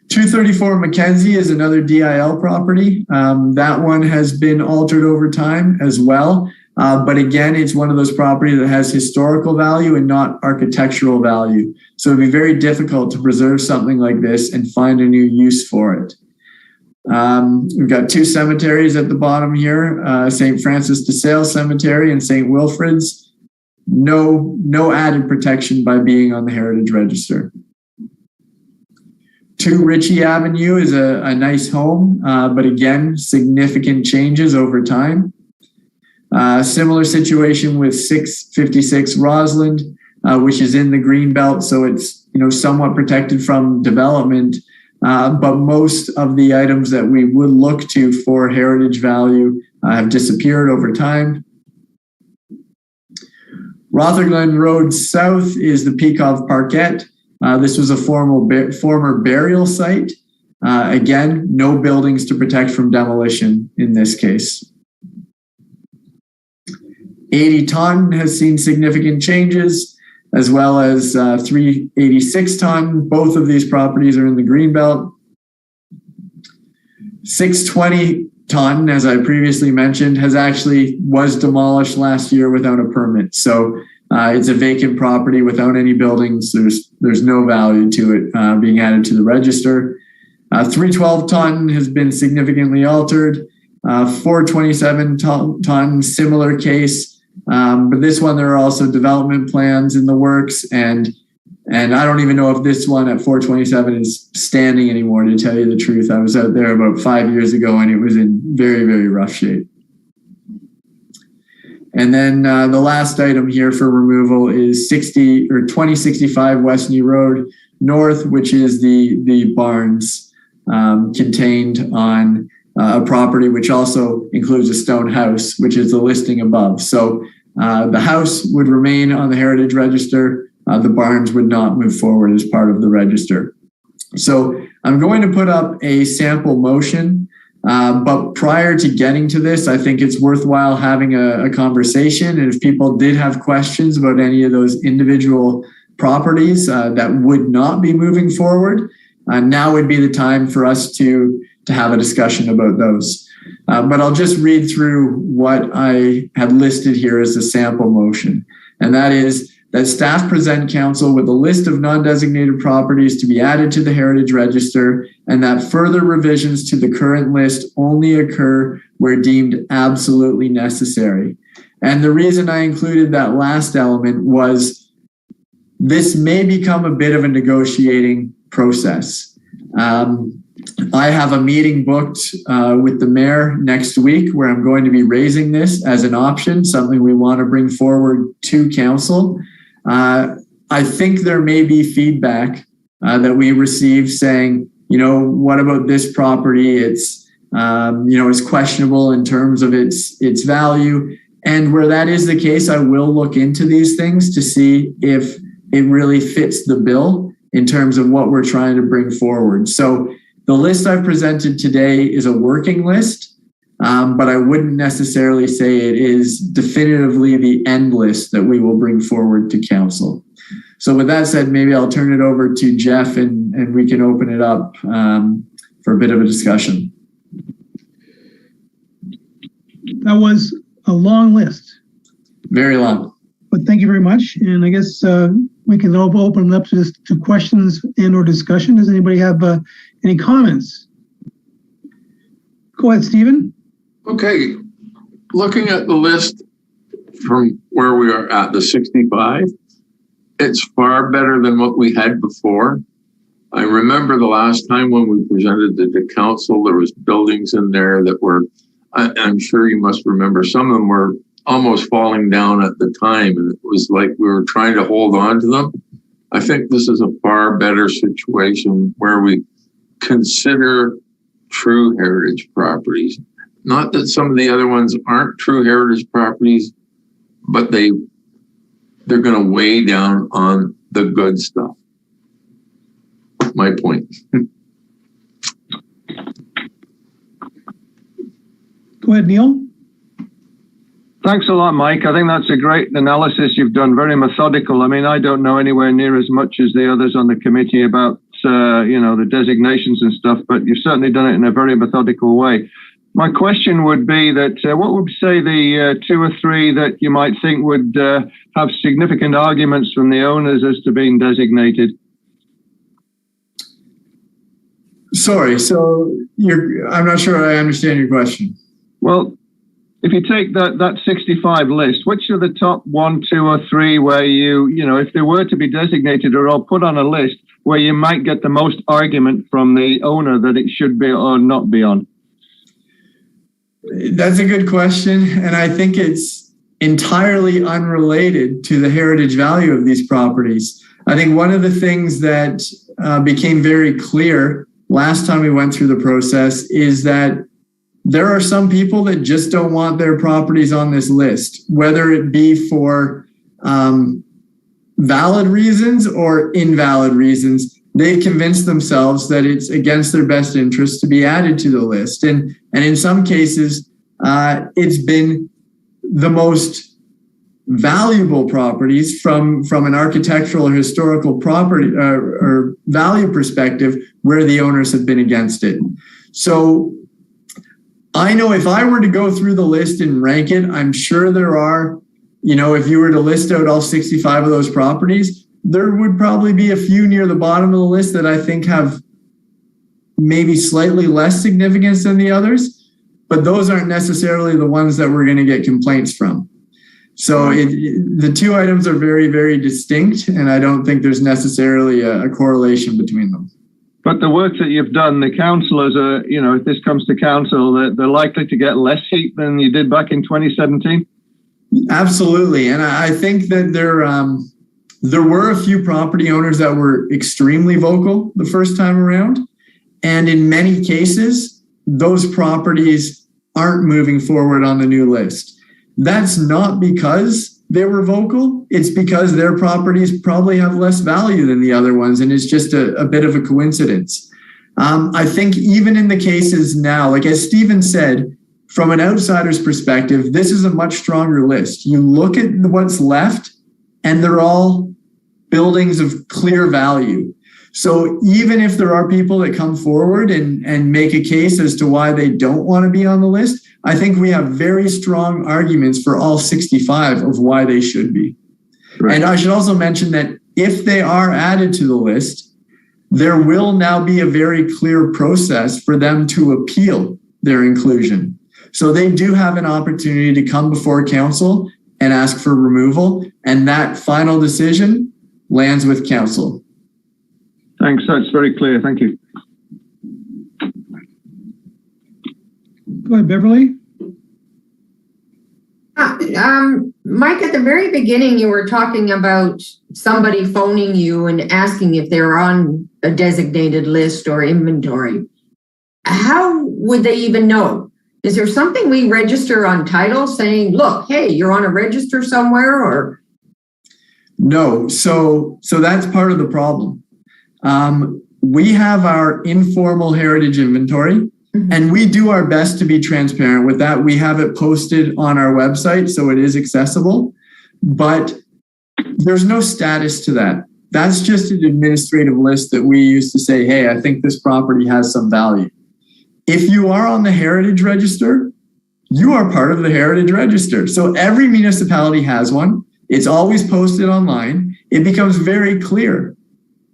234 Mackenzie is another DIL property. That one has been altered over time as well. But again, it's one of those properties that has historical value and not architectural value. So it'd be very difficult to preserve something like this and find a new use for it. We've got two cemeteries at the bottom here, St. Francis de Sales Cemetery and St. Wilfrid's. No added protection by being on the Heritage Register. 2 Ritchie Avenue is a nice home, but again, significant changes over time. Similar situation with 656 Roslyn, which is in the Greenbelt, so it's somewhat protected from development. But most of the items that we would look to for heritage value have disappeared over time. Rotherglen Road South is the Peakov Parkette. This was a former burial site. Again, no buildings to protect from demolition in this case. 80 Taunton has seen significant changes, as well as 386 Taunton. Both of these properties are in the Greenbelt. 620 Taunton, as I previously mentioned, was demolished last year without a permit. So it's a vacant property without any buildings. There's no value to it being added to the register. 312 Taunton has been significantly altered. 427 Taunton, similar case. But this one, there are also development plans in the works, and I don't even know if this one at 427 is standing anymore, to tell you the truth. I was out there about 5 years ago and it was in very, very rough shape. And then the last item here for removal is 2065 Westney Road North, which is the barns contained on a property which also includes a stone house, which is the listing above. So the house would remain on the Heritage Register. The barns would not move forward as part of the register. So I'm going to put up a sample motion, but prior to getting to this, I think it's worthwhile having a conversation. And if people did have questions about any of those individual properties that would not be moving forward, now would be the time for us to have a discussion about those. But I'll just read through what I had listed here as a sample motion. And that is that staff present council with a list of non-designated properties to be added to the Heritage Register, and that further revisions to the current list only occur where deemed absolutely necessary. And the reason I included that last element was this may become a bit of a negotiating process. I have a meeting booked with the mayor next week where I'm going to be raising this as an option, something we want to bring forward to council. I think there may be feedback that we receive saying, what about this property? It's, it's questionable in terms of its value. And where that is the case, I will look into these things to see if it really fits the bill in terms of what we're trying to bring forward. So the list I've presented today is a working list, but I wouldn't necessarily say it is definitively the end list that we will bring forward to council. So with that said, maybe I'll turn it over to Jeff and we can open it up for a bit of a discussion. That was a long list. Very long. But thank you very much. And I guess we can open it up to questions and or discussion. Does anybody have any comments? Go ahead, Stephen. Okay. Looking at the list from where we are at the 65, it's far better than what we had before. I remember the last time when we presented to the council, there was buildings in there that were, I'm sure you must remember, some of them were almost falling down at the time, and it was like we were trying to hold on to them. I think this is a far better situation where we consider true heritage properties. Not that some of the other ones aren't true heritage properties, but they're going to weigh down on the good stuff. My point. Go ahead, Neil. Thanks a lot, Mike. I think that's a great analysis you've done, very methodical. I mean, I don't know anywhere near as much as the others on the committee about, the designations and stuff, but you've certainly done it in a very methodical way. My question would be that what would say the 2 or 3 that you might think would have significant arguments from the owners as to being designated? Sorry, so I'm not sure I understand your question. Well, if you take that 65 list, which are the top 1, 2, or 3 where if they were to be designated or all put on a list where you might get the most argument from the owner that it should be or not be on? That's a good question. And I think it's entirely unrelated to the heritage value of these properties. I think one of the things that became very clear last time we went through the process is that there are some people that just don't want their properties on this list, whether it be for valid reasons or invalid reasons. They've convinced themselves that it's against their best interest to be added to the list. And in some cases, it's been the most valuable properties from an architectural or historical property or value perspective where the owners have been against it. So I know if I were to go through the list and rank it, I'm sure there are, if you were to list out all 65 of those properties, there would probably be a few near the bottom of the list that I think have maybe slightly less significance than the others, but those aren't necessarily the ones that we're going to get complaints from. So the 2 items are very, very distinct, and I don't think there's necessarily a correlation between them. But the work that you've done, the councillors are, if this comes to council, they're likely to get less heat than you did back in 2017? Absolutely. And I think that there were a few property owners that were extremely vocal the first time around. And in many cases, those properties aren't moving forward on the new list. That's not because they were vocal. It's because their properties probably have less value than the other ones. And it's just a bit of a coincidence. I think even in the cases now, like as Stephen said, from an outsider's perspective, this is a much stronger list. You look at what's left and they're all buildings of clear value. So even if there are people that come forward and make a case as to why they don't want to be on the list, I think we have very strong arguments for all 65 of why they should be. Right. And I should also mention that if they are added to the list, there will now be a very clear process for them to appeal their inclusion. So they do have an opportunity to come before council and ask for removal, and that final decision lands with council. Thanks, that's very clear. Thank you. Go ahead, Beverly. Mike, at the very beginning, you were talking about somebody phoning you and asking if they're on a designated list or inventory. How would they even know? Is there something we register on title saying, look, hey, you're on a register somewhere, or? No, so that's part of the problem. We have our informal heritage inventory, and we do our best to be transparent with that. We have it posted on our website, so it is accessible, but there's no status to that. That's just an administrative list that we use to say, hey, I think this property has some value. If you are on the heritage register, you are part of the heritage register. So every municipality has one. It's always posted online. It becomes very clear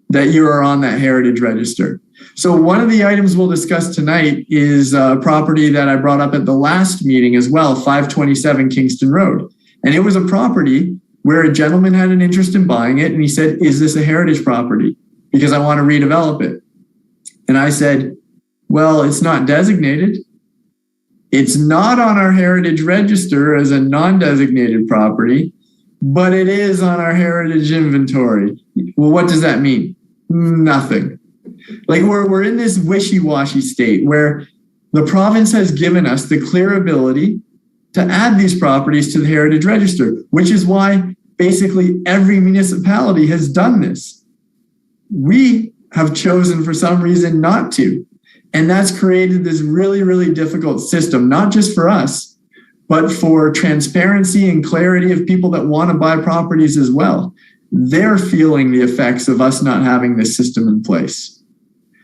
that you are on that heritage register. So one of the items we'll discuss tonight is a property that I brought up at the last meeting as well, 527 Kingston Road. And it was a property where a gentleman had an interest in buying it. And he said, is this a heritage property? Because I want to redevelop it. And I said, well, it's not designated. It's not on our heritage register as a non-designated property, but it is on our heritage inventory. Well, what does that mean? Nothing. Like we're in this wishy-washy state where the province has given us the clear ability to add these properties to the heritage register, which is why basically every municipality has done this. We have chosen for some reason not to. And that's created this really, really difficult system, not just for us, but for transparency and clarity of people that want to buy properties as well. They're feeling the effects of us not having this system in place.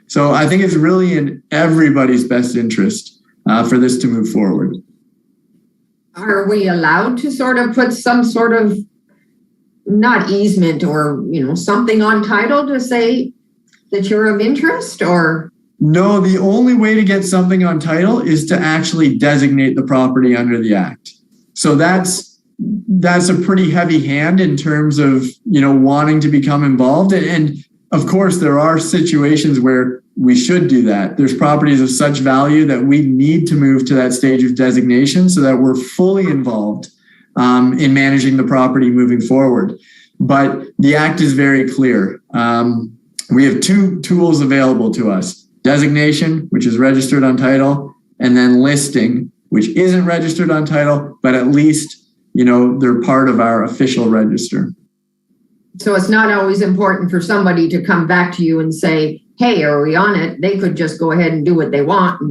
So I think it's really in everybody's best interest for this to move forward. Are we allowed to sort of put some sort of, not easement or, something on title to say that you're of interest, or? No, the only way to get something on title is to actually designate the property under the act. So that's a pretty heavy hand in terms of, wanting to become involved. And of course, there are situations where we should do that. There's properties of such value that we need to move to that stage of designation so that we're fully involved in managing the property moving forward. But the act is very clear. We have two tools available to us. Designation, which is registered on title, and then listing, which isn't registered on title, but at least, they're part of our official register. So it's not always important for somebody to come back to you and say, hey, are we on it? They could just go ahead and do what they want.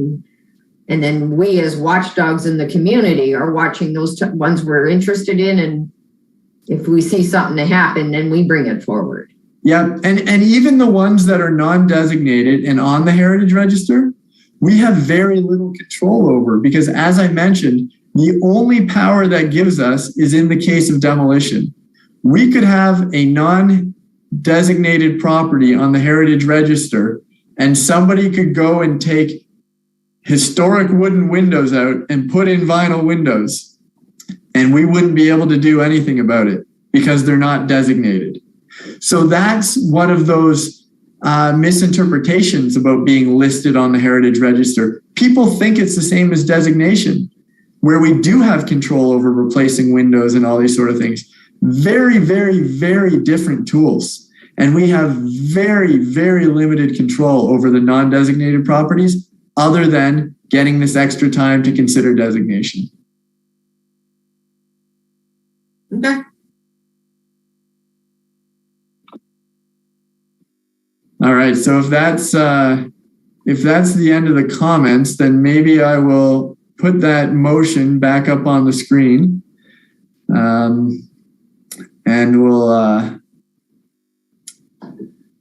And then we as watchdogs in the community are watching those ones we're interested in. And if we see something to happen, then we bring it forward. Yeah, and even the ones that are non-designated and on the heritage register, we have very little control over, because as I mentioned, the only power that gives us is in the case of demolition. We could have a non-designated property on the heritage register, and somebody could go and take historic wooden windows out and put in vinyl windows, and we wouldn't be able to do anything about it because they're not designated. So that's one of those misinterpretations about being listed on the heritage register. People think it's the same as designation, where we do have control over replacing windows and all these sort of things. Very, very, very different tools. And we have very, very limited control over the non-designated properties, other than getting this extra time to consider designation. Okay. All right, so if that's the end of the comments, then maybe I will put that motion back up on the screen, and we'll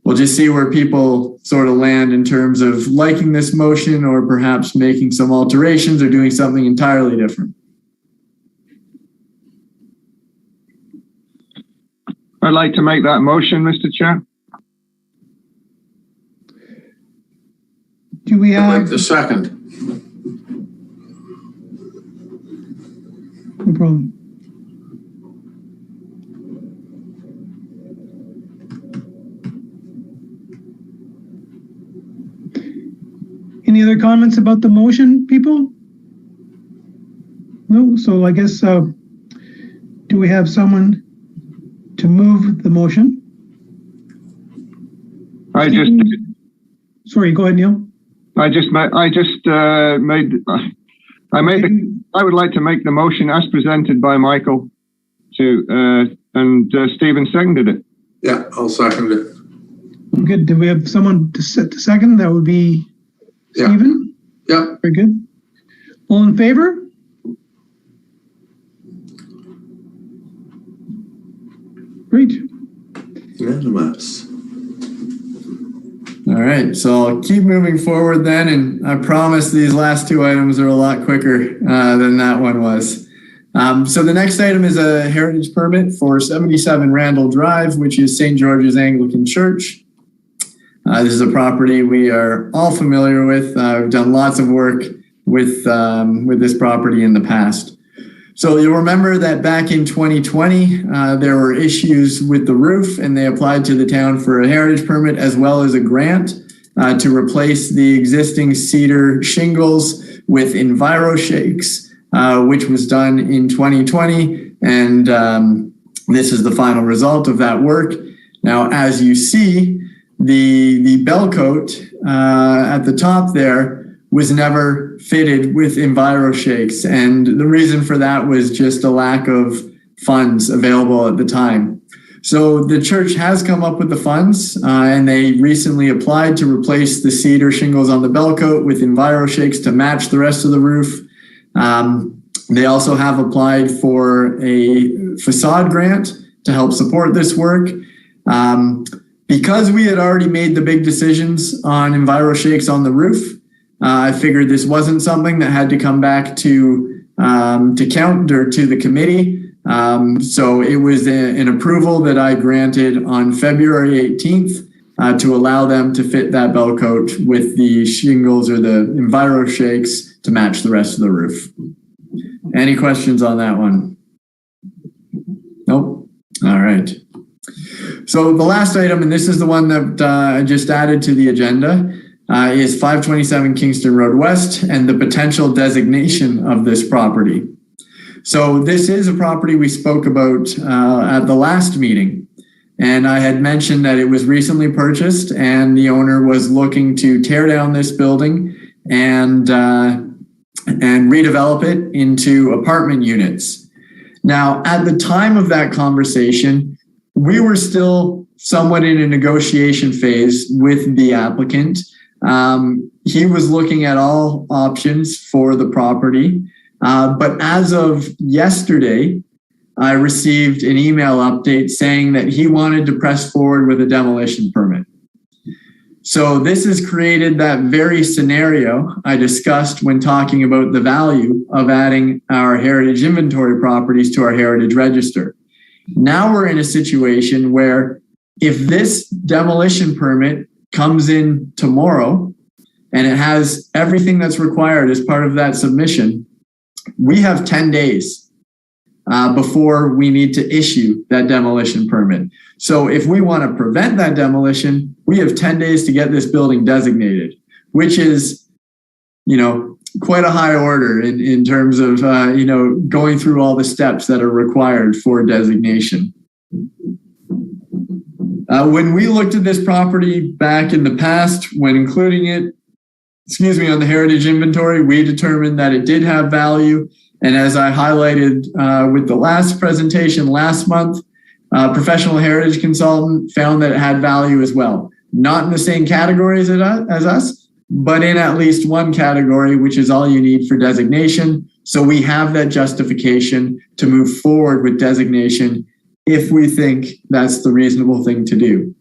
we'll just see where people sort of land in terms of liking this motion or perhaps making some alterations or doing something entirely different. I'd like to make that motion, Mr. Chair. Do we I'd like have, the second. no problem. Any other comments about the motion, people? No, so I guess, do we have someone to move the motion? Sorry, go ahead, Neil. I would like to make the motion as presented by Michael and Stephen seconded it. Yeah, I'll second it. Good. Do we have someone to second? That would be Yeah. Stephen? Yeah. Very good. All in favor? Great. Unanimous. All right, so I'll keep moving forward then, and I promise these last two items are a lot quicker than that one was. So the next item is a heritage permit for 77 Randall Drive, which is St. George's Anglican Church. This is a property we are all familiar with. We've done lots of work with this property in the past. So you'll remember that back in 2020, there were issues with the roof, and they applied to the town for a heritage permit as well as a grant to replace the existing cedar shingles with EnviroShakes, which was done in 2020. And this is the final result of that work. Now, as you see, the bell coat at the top there was never fitted with EnviroShakes. And the reason for that was just a lack of funds available at the time. So the church has come up with the funds and they recently applied to replace the cedar shingles on the bell coat with EnviroShakes to match the rest of the roof. They also have applied for a facade grant to help support this work. Because we had already made the big decisions on EnviroShakes on the roof, I figured this wasn't something that had to come back to count or to the committee. So it was an approval that I granted on February 18th to allow them to fit that bell coat with the shingles or the EnviroShakes to match the rest of the roof. Any questions on that one? Nope. All right. So the last item, and this is the one that I just added to the agenda, is 527 Kingston Road West and the potential designation of this property. So this is a property we spoke about at the last meeting. And I had mentioned that it was recently purchased and the owner was looking to tear down this building and redevelop it into apartment units. Now, at the time of that conversation, we were still somewhat in a negotiation phase with the applicant. He was looking at all options for the property. But as of yesterday, I received an email update saying that he wanted to press forward with a demolition permit. So this has created that very scenario I discussed when talking about the value of adding our heritage inventory properties to our heritage register. Now we're in a situation where if this demolition permit comes in tomorrow and it has everything that's required as part of that submission, we have 10 days before we need to issue that demolition permit. So if we want to prevent that demolition, we have 10 days to get this building designated, which is, quite a high order in terms of, going through all the steps that are required for designation. When we looked at this property back in the past, when including it, on the heritage inventory, we determined that it did have value. And as I highlighted with the last presentation last month, professional heritage consultant found that it had value as well. Not in the same categories as us, but in at least one category, which is all you need for designation. So we have that justification to move forward with designation if we think that's the reasonable thing to do.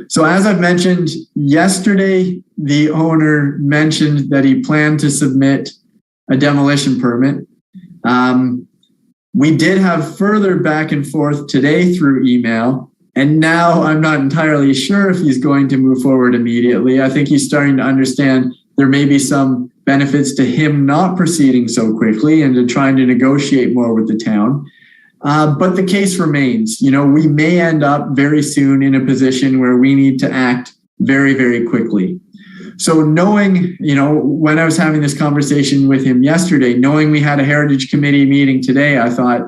So as I've mentioned, yesterday, the owner mentioned that he planned to submit a demolition permit. We did have further back and forth today through email, and now I'm not entirely sure if he's going to move forward immediately. I think he's starting to understand there may be some benefits to him not proceeding so quickly and to trying to negotiate more with the town. But the case remains. We may end up very soon in a position where we need to act very, very quickly. So knowing, when I was having this conversation with him yesterday, knowing we had a Heritage Committee meeting today, I thought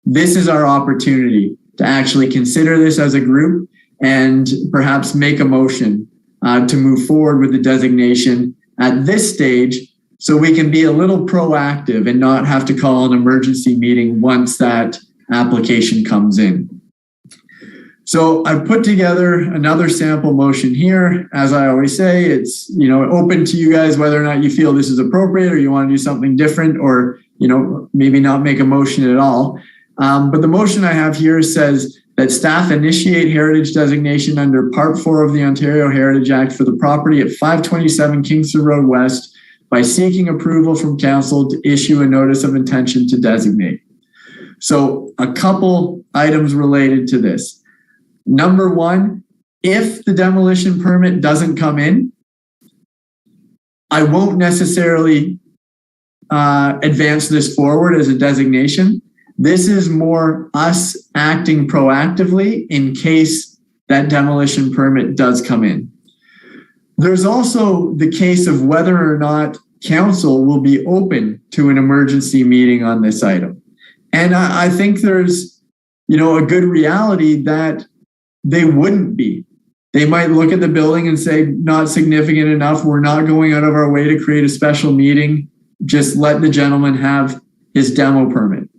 this is our opportunity to actually consider this as a group and perhaps make a motion to move forward with the designation at this stage so we can be a little proactive and not have to call an emergency meeting once that application comes in. So I've put together another sample motion here. As I always say, it's open to you guys whether or not you feel this is appropriate or you want to do something different or maybe not make a motion at all. But the motion I have here says that staff initiate heritage designation under Part 4 of the Ontario Heritage Act for the property at 527 Kingston Road West by seeking approval from council to issue a notice of intention to designate. So a couple items related to this. Number one, if the demolition permit doesn't come in, I won't necessarily advance this forward as a designation. This is more us acting proactively in case that demolition permit does come in. There's also the case of whether or not council will be open to an emergency meeting on this item. And I think there's, a good reality that they wouldn't be. They might look at the building and say, not significant enough. We're not going out of our way to create a special meeting. Just let the gentleman have his demo permit.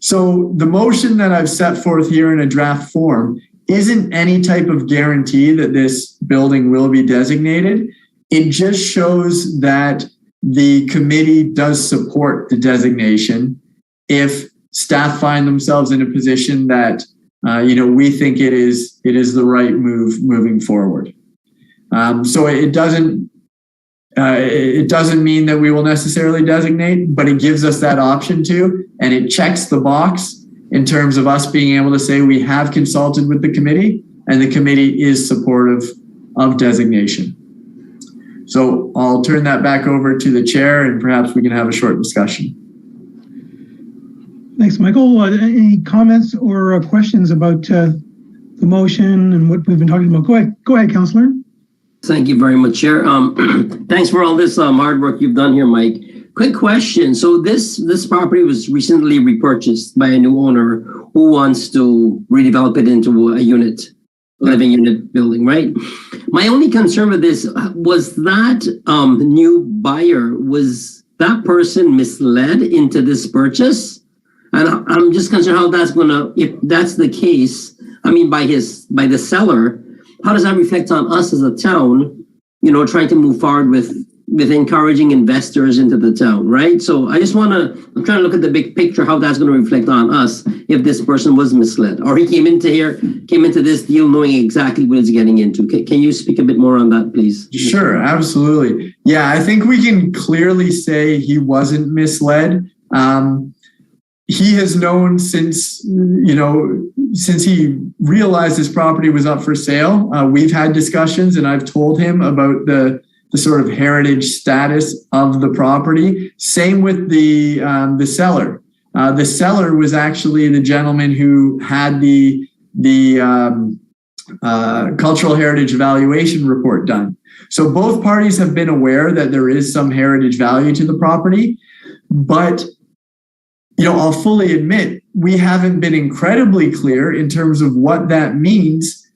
So the motion that I've set forth here in a draft form isn't any type of guarantee that this building will be designated. It just shows that the committee does support the designation if staff find themselves in a position that we think it is the right move moving forward. So it doesn't mean that we will necessarily designate, but it gives us that option to, and it checks the box in terms of us being able to say we have consulted with the committee and the committee is supportive of designation. So I'll turn that back over to the chair and perhaps we can have a short discussion. Thanks, Michael. Any comments or questions about the motion and what we've been talking about? Go ahead, Councillor. Thank you very much, Chair. Thanks for all this hard work you've done here, Mike. Quick question. So this property was recently repurchased by a new owner who wants to redevelop it into a living unit building, right? My only concern with this was that new buyer, was that person misled into this purchase? And I'm just concerned how that's if that's the case, by the seller, how does that reflect on us as a town, trying to move forward with encouraging investors into the town, right? So I'm trying to look at the big picture, how that's going to reflect on us if this person was misled or he came into this deal knowing exactly what he's getting into. Can you speak a bit more on that, please? Sure, absolutely. Yeah, I think we can clearly say he wasn't misled. He has known since he realized his property was up for sale. We've had discussions and I've told him about the sort of heritage status of the property. Same with the seller. The seller was actually the gentleman who had the cultural heritage evaluation report done. So both parties have been aware that there is some heritage value to the property, but I'll fully admit we haven't been incredibly clear in terms of what that means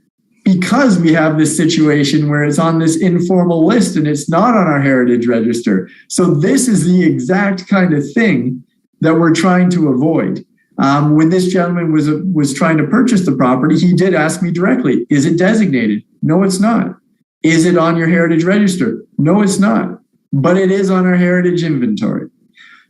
because we have this situation where it's on this informal list and it's not on our heritage register. So this is the exact kind of thing that we're trying to avoid. When this gentleman was trying to purchase the property, he did ask me directly, is it designated? No, it's not. Is it on your heritage register? No, it's not. But it is on our heritage inventory.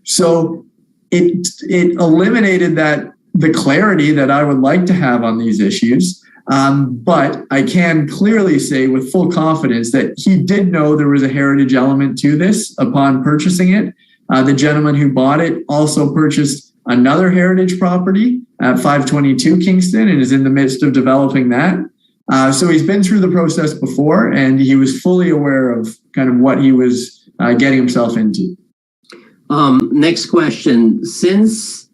So it eliminated the clarity that I would like to have on these issues. But I can clearly say with full confidence that he did know there was a heritage element to this upon purchasing it. The gentleman who bought it also purchased another heritage property at 522 Kingston and is in the midst of developing that. So he's been through the process before, and he was fully aware of kind of what he was getting himself into. Next question. Since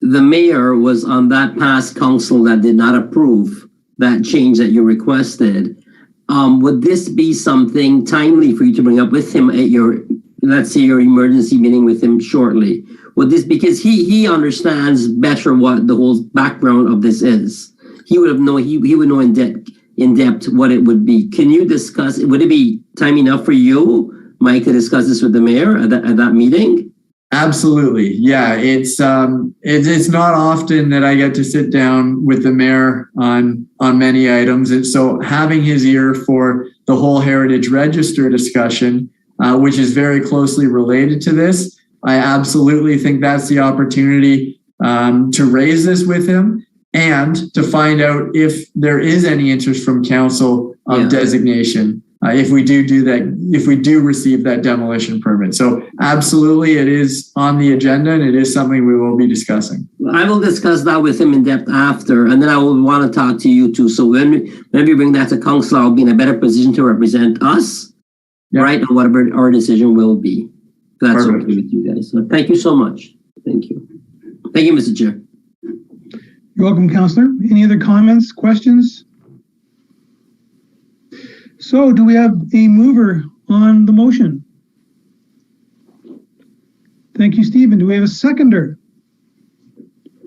the mayor was on that past council that did not approve that change that you requested, would this be something timely for you to bring up with him at your, let's say, your emergency meeting with him shortly? Would this, because he understands better what the whole background of this is. He would know in depth what it would be. Can you discuss, would it be time enough for you, Mike, to discuss this with the mayor at that meeting? Absolutely. Yeah, it's not often that I get to sit down with the mayor on many items. And so having his ear for the whole Heritage Register discussion, which is very closely related to this, I absolutely think that's the opportunity to raise this with him and to find out if there is any interest from council of designation. If we do that, if we do receive that demolition permit. So absolutely, it is on the agenda and it is something we will be discussing. I will discuss that with him in depth after, and then I will want to talk to you too. So when we bring that to council, I'll be in a better position to represent us, right? And whatever our decision will be. That's perfect. Okay with you guys. So thank you so much. Thank you. Thank you, Mr. Chair. You're welcome, Councillor. Any other comments, questions? So do we have a mover on the motion? Thank you, Stephen. Do we have a seconder?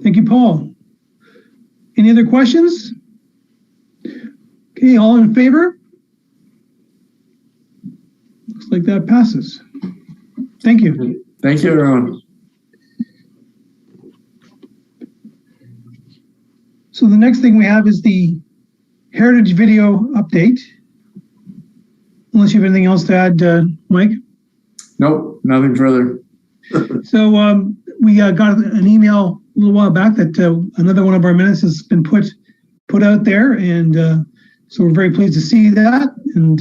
Thank you, Paul. Any other questions? Okay, all in favor? Looks like that passes. Thank you. Thank you, everyone. So the next thing we have is the Heritage video update. Unless you have anything else to add, Mike? Nope, nothing further. So we got an email a little while back that another one of our minutes has been put out there, and so we're very pleased to see that, and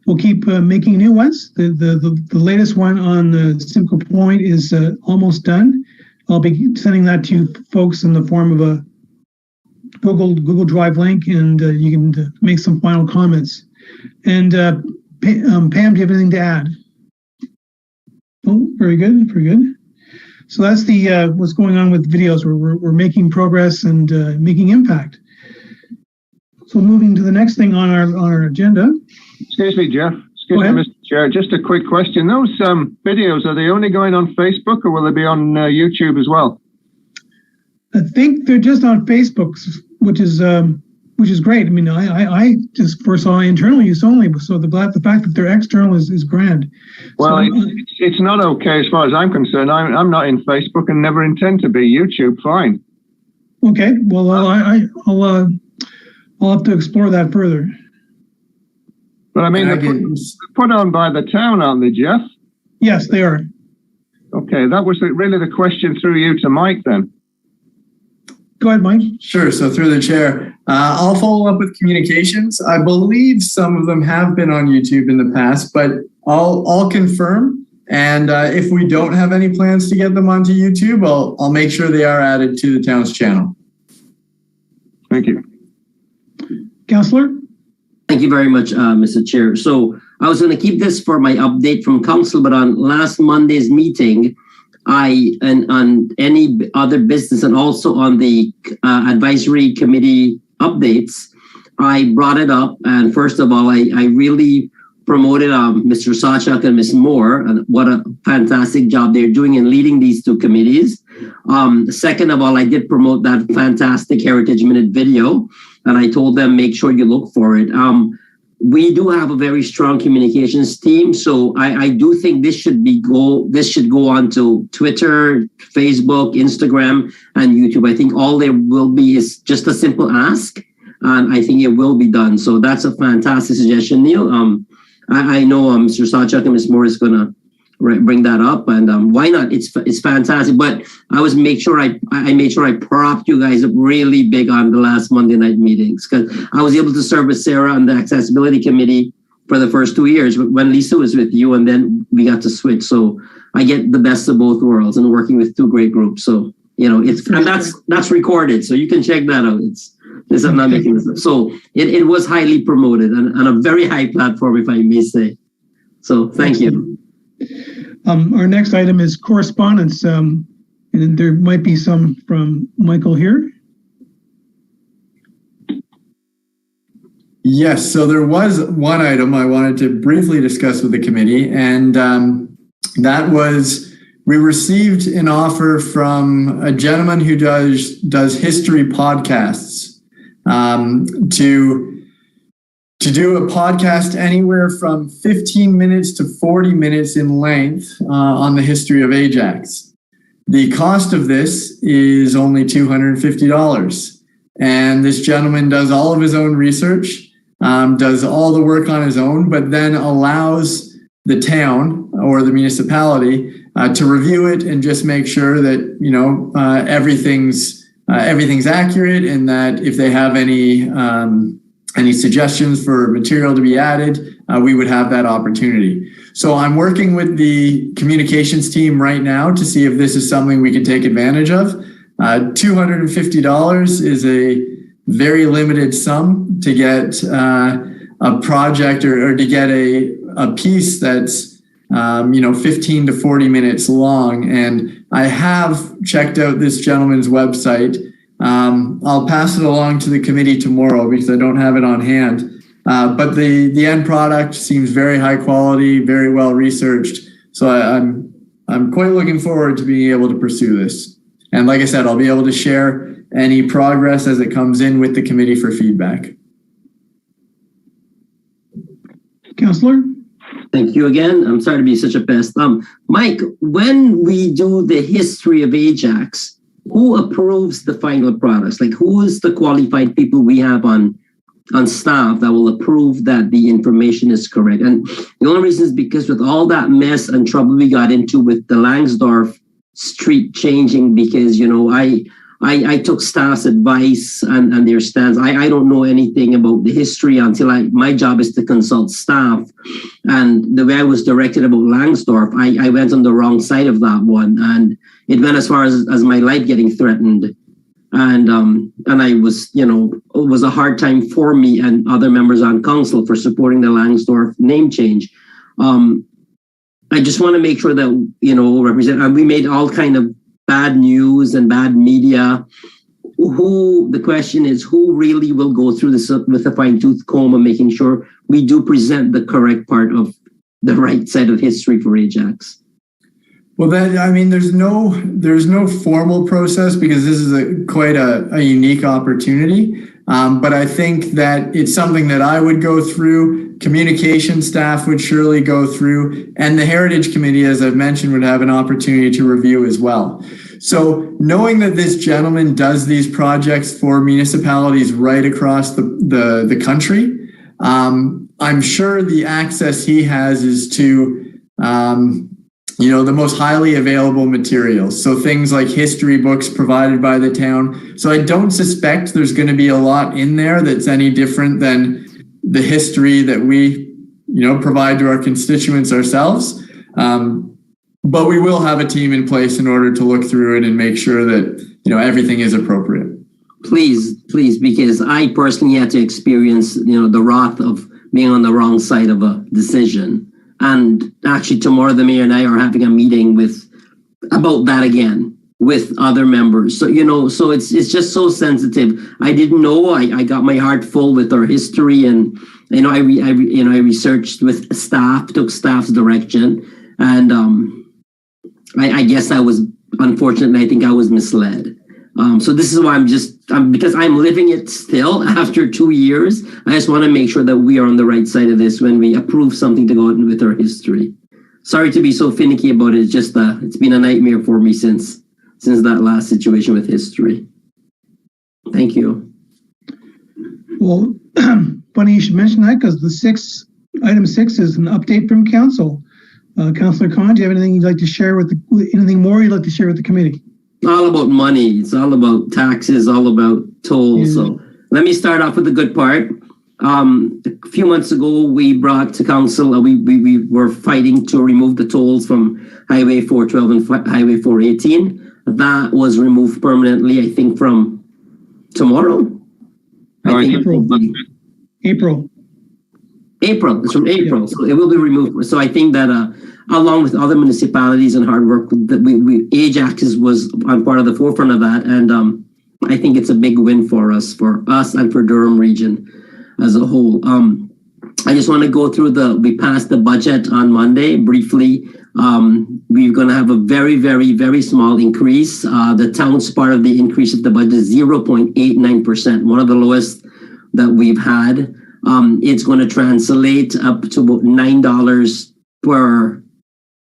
we'll keep making new ones. The latest one on Simcoe Point is almost done. I'll be sending that to you folks in the form of a Google Drive link, and you can make some final comments. And Pam, do you have anything to add? Oh, very good, very good. So that's the what's going on with videos. We're making progress and making impact. So moving to the next thing on our agenda. Excuse me, Jeff. Excuse me, Mr. Chair. Just a quick question. Those videos, are they only going on Facebook, or will they be on YouTube as well? I think they're just on Facebook, which is great. I mean, I just foresaw internal use only, so the fact that they're external is grand. Well, so, it's not okay as far as I'm concerned. I'm not in Facebook and never intend to be. YouTube, fine. Okay, well, I'll have to explore that further. But I mean, they're put on by the town, aren't they, Jeff? Yes, they are. Okay, that was really the question through you to Mike then. Go ahead, Mike. Sure. So through the chair, I'll follow up with communications. I believe some of them have been on YouTube in the past, but I'll confirm. And if we don't have any plans to get them onto YouTube, I'll make sure they are added to the town's channel. Thank you. Councillor? Thank you very much, Mr. Chair. So I was going to keep this for my update from council, but on last Monday's meeting, and on any other business and also on the advisory committee updates, I brought it up. And first of all, I really promoted Mr. Sawchuk and Ms. Moore, and what a fantastic job they're doing in leading these two committees. Second of all, I did promote that fantastic Heritage Minute video, and I told them, make sure you look for it. We do have a very strong communications team, so I do think this should go on to Twitter, Facebook, Instagram, and YouTube. I think all there will be is just a simple ask, and I think it will be done. So that's a fantastic suggestion, Neil. I know Mr. Sawchuk and Ms. Moore is gonna bring that up, and why not? It's fantastic. But I made sure I propped you guys up really big on the last Monday night meetings, because I was able to serve with Sarah on the accessibility committee for the first 2 years when Lisa was with you, and then we got to switch. So I get the best of both worlds and working with two great groups. So that's recorded, so you can check that out. I'm not making this up. So it was highly promoted and on a very high platform, if I may say. So thank you. Our next item is correspondence, and there might be some from Michael here. Yes, so there was one item I wanted to briefly discuss with the committee, and that was we received an offer from a gentleman who does history podcasts to do a podcast anywhere from 15 minutes to 40 minutes in length on the history of Ajax. The cost of this is only $250. And this gentleman does all of his own research, does all the work on his own, but then allows the town or the municipality to review it and just make sure that, everything's accurate, and that if they have any suggestions for material to be added, we would have that opportunity. So I'm working with the communications team right now to see if this is something we can take advantage of. $250 is a very limited sum to get a project or to get a piece that's 15 to 40 minutes long. And I have checked out this gentleman's website. I'll pass it along to the committee tomorrow because I don't have it on hand. But the end product seems very high quality, very well researched. So I'm quite looking forward to being able to pursue this. And like I said, I'll be able to share any progress as it comes in with the committee for feedback. Councillor? Thank you again. I'm sorry to be such a pest. Mike, when we do the history of Ajax, who approves the final products? Like, who is the qualified people we have on staff that will approve that the information is correct? And the only reason is because with all that mess and trouble we got into with the Langsdorff street changing, because, I took staff's advice and their stance. I don't know anything about the history until my job is to consult staff. And the way I was directed about Langsdorff, I went on the wrong side of that one. And it went as far as my life getting threatened. And I was, it was a hard time for me and other members on council for supporting the Langsdorff name change. I just want to make sure that, we made all kind of bad news and bad media. The question is, who really will go through this with a fine-tooth comb and making sure we do present the correct part of the right side of history for Ajax? Well, there's no formal process because this is quite a unique opportunity. But I think that it's something that I would go through. Communication staff would surely go through, and the Heritage Committee, as I've mentioned, would have an opportunity to review as well. So knowing that this gentleman does these projects for municipalities right across the country, I'm sure the access he has is to the most highly available materials. So things like history books provided by the town. So I don't suspect there's going to be a lot in there that's any different than the history that we, provide to our constituents ourselves. But we will have a team in place in order to look through it and make sure that, everything is appropriate. Please, because I personally had to experience, the wrath of being on the wrong side of a decision. And actually tomorrow the mayor and I are having a meeting about that again with other members. So, so it's just so sensitive. I didn't know. I got my heart full with our history, and I researched with staff, took staff's direction, and I guess I was, unfortunately, I think I was misled. So this is why because I'm living it still after 2 years. I just want to make sure that we are on the right side of this when we approve something to go in with our history. Sorry to be so finicky about it. It's just it's been a nightmare for me since that last situation with history. Thank you. Well, funny you should mention that, because item 6 is an update from council. Councillor Khan, do you have anything you'd like to share anything more you'd like to share with the committee? All about money. It's all about taxes, all about tolls. So let me start off with the good part. A few months ago, we brought to council, we were fighting to remove the tolls from Highway 412 and Highway 418. That was removed permanently, I think, from tomorrow. April. It's from April, yeah. So it will be removed. So I think that along with other municipalities and hard work, that Ajax was on part of the forefront of that, and I think it's a big win for us and for Durham region as a whole. I just want to go through we passed the budget on Monday briefly. We're going to have a very, very, very small increase. The town's part of the increase of the budget is 0.89%, one of the lowest that we've had. It's going to translate up to about $9 per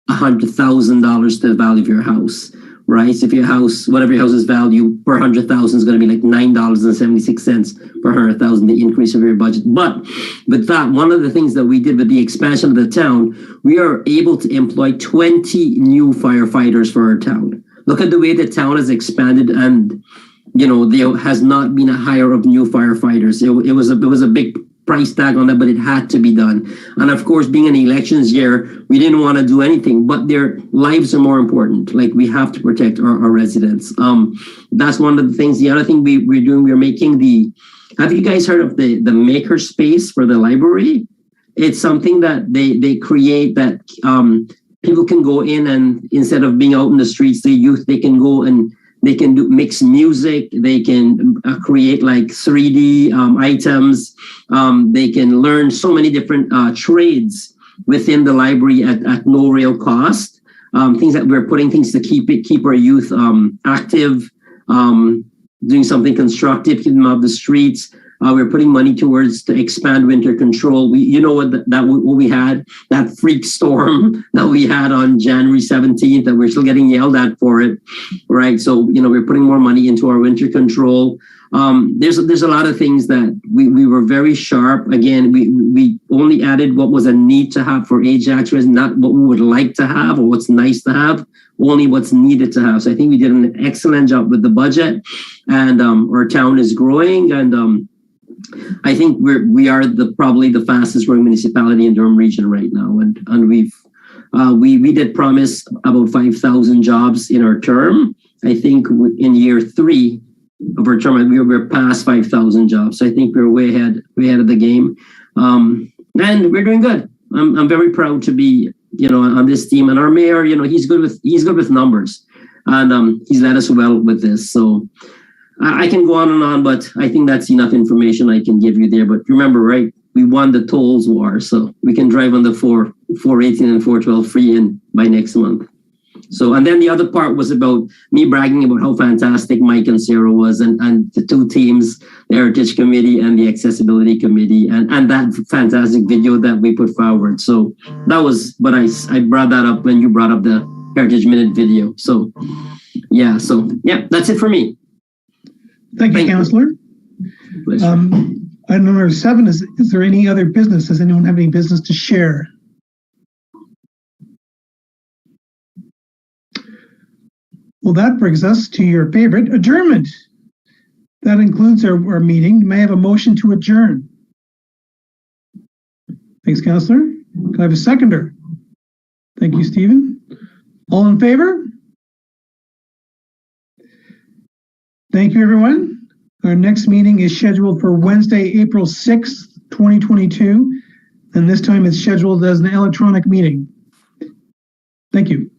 $100,000 to the value of your house, right? So if your house, whatever your house's value per 100,000 is going to be like $9.76 per 100,000, the increase of your budget. But with that, one of the things that we did with the expansion of the town, we are able to employ 20 new firefighters for our town. Look at the way the town has expanded, and there has not been a hire of new firefighters. It was a big price tag on that, but it had to be done. And of course, being an elections year, we didn't want to do anything, but their lives are more important. Like, we have to protect our residents. That's one of the things. The other thing we're doing, we're making have you guys heard of the maker space for the library? It's something that they create that people can go in, and instead of being out in the streets, the youth, they can go and they can mix music. They can create like 3D items. They can learn so many different trades within the library at no real cost. Things that we're putting things to keep our youth active, doing something constructive, keep them off the streets. We're putting money towards to expand winter control. What we had, that freak storm that we had on January 17th, that we're still getting yelled at for it, right? So, we're putting more money into our winter control. There's a lot of things that we were very sharp. Again, we only added what was a need to have for Ajax, not what we would like to have or what's nice to have, only what's needed to have. So I think we did an excellent job with the budget, and our town is growing, and I think we are probably the fastest growing municipality in Durham region right now, and we did promise about 5,000 jobs in our term. I think in year 3 of our term, we're past 5,000 jobs. So I think we're way ahead of the game, and we're doing good. I'm very proud to be on this team, and our mayor, he's good with numbers, and he's led us well with this. So I can go on and on, but I think that's enough information I can give you there. But remember, right, we won the tolls war, so we can drive on the 418 and 412 free by next month. So, and then the other part was about me bragging about how fantastic Mike and Sarah was, and the two teams, the Heritage Committee and the Accessibility Committee, and that fantastic video that we put forward. So that was what I brought that up when you brought up the Heritage Minute video. So yeah, that's it for me. Thank you, Councillor. Item number 7 is there any other business? Does anyone have any business to share? Well, that brings us to your favorite, adjournment. That includes our meeting. May I have a motion to adjourn? Thanks, Councillor. Can I have a seconder? Thank you, Stephen. All in favor? Thank you, everyone. Our next meeting is scheduled for Wednesday, April 6th, 2022. And this time it's scheduled as an electronic meeting. Thank you.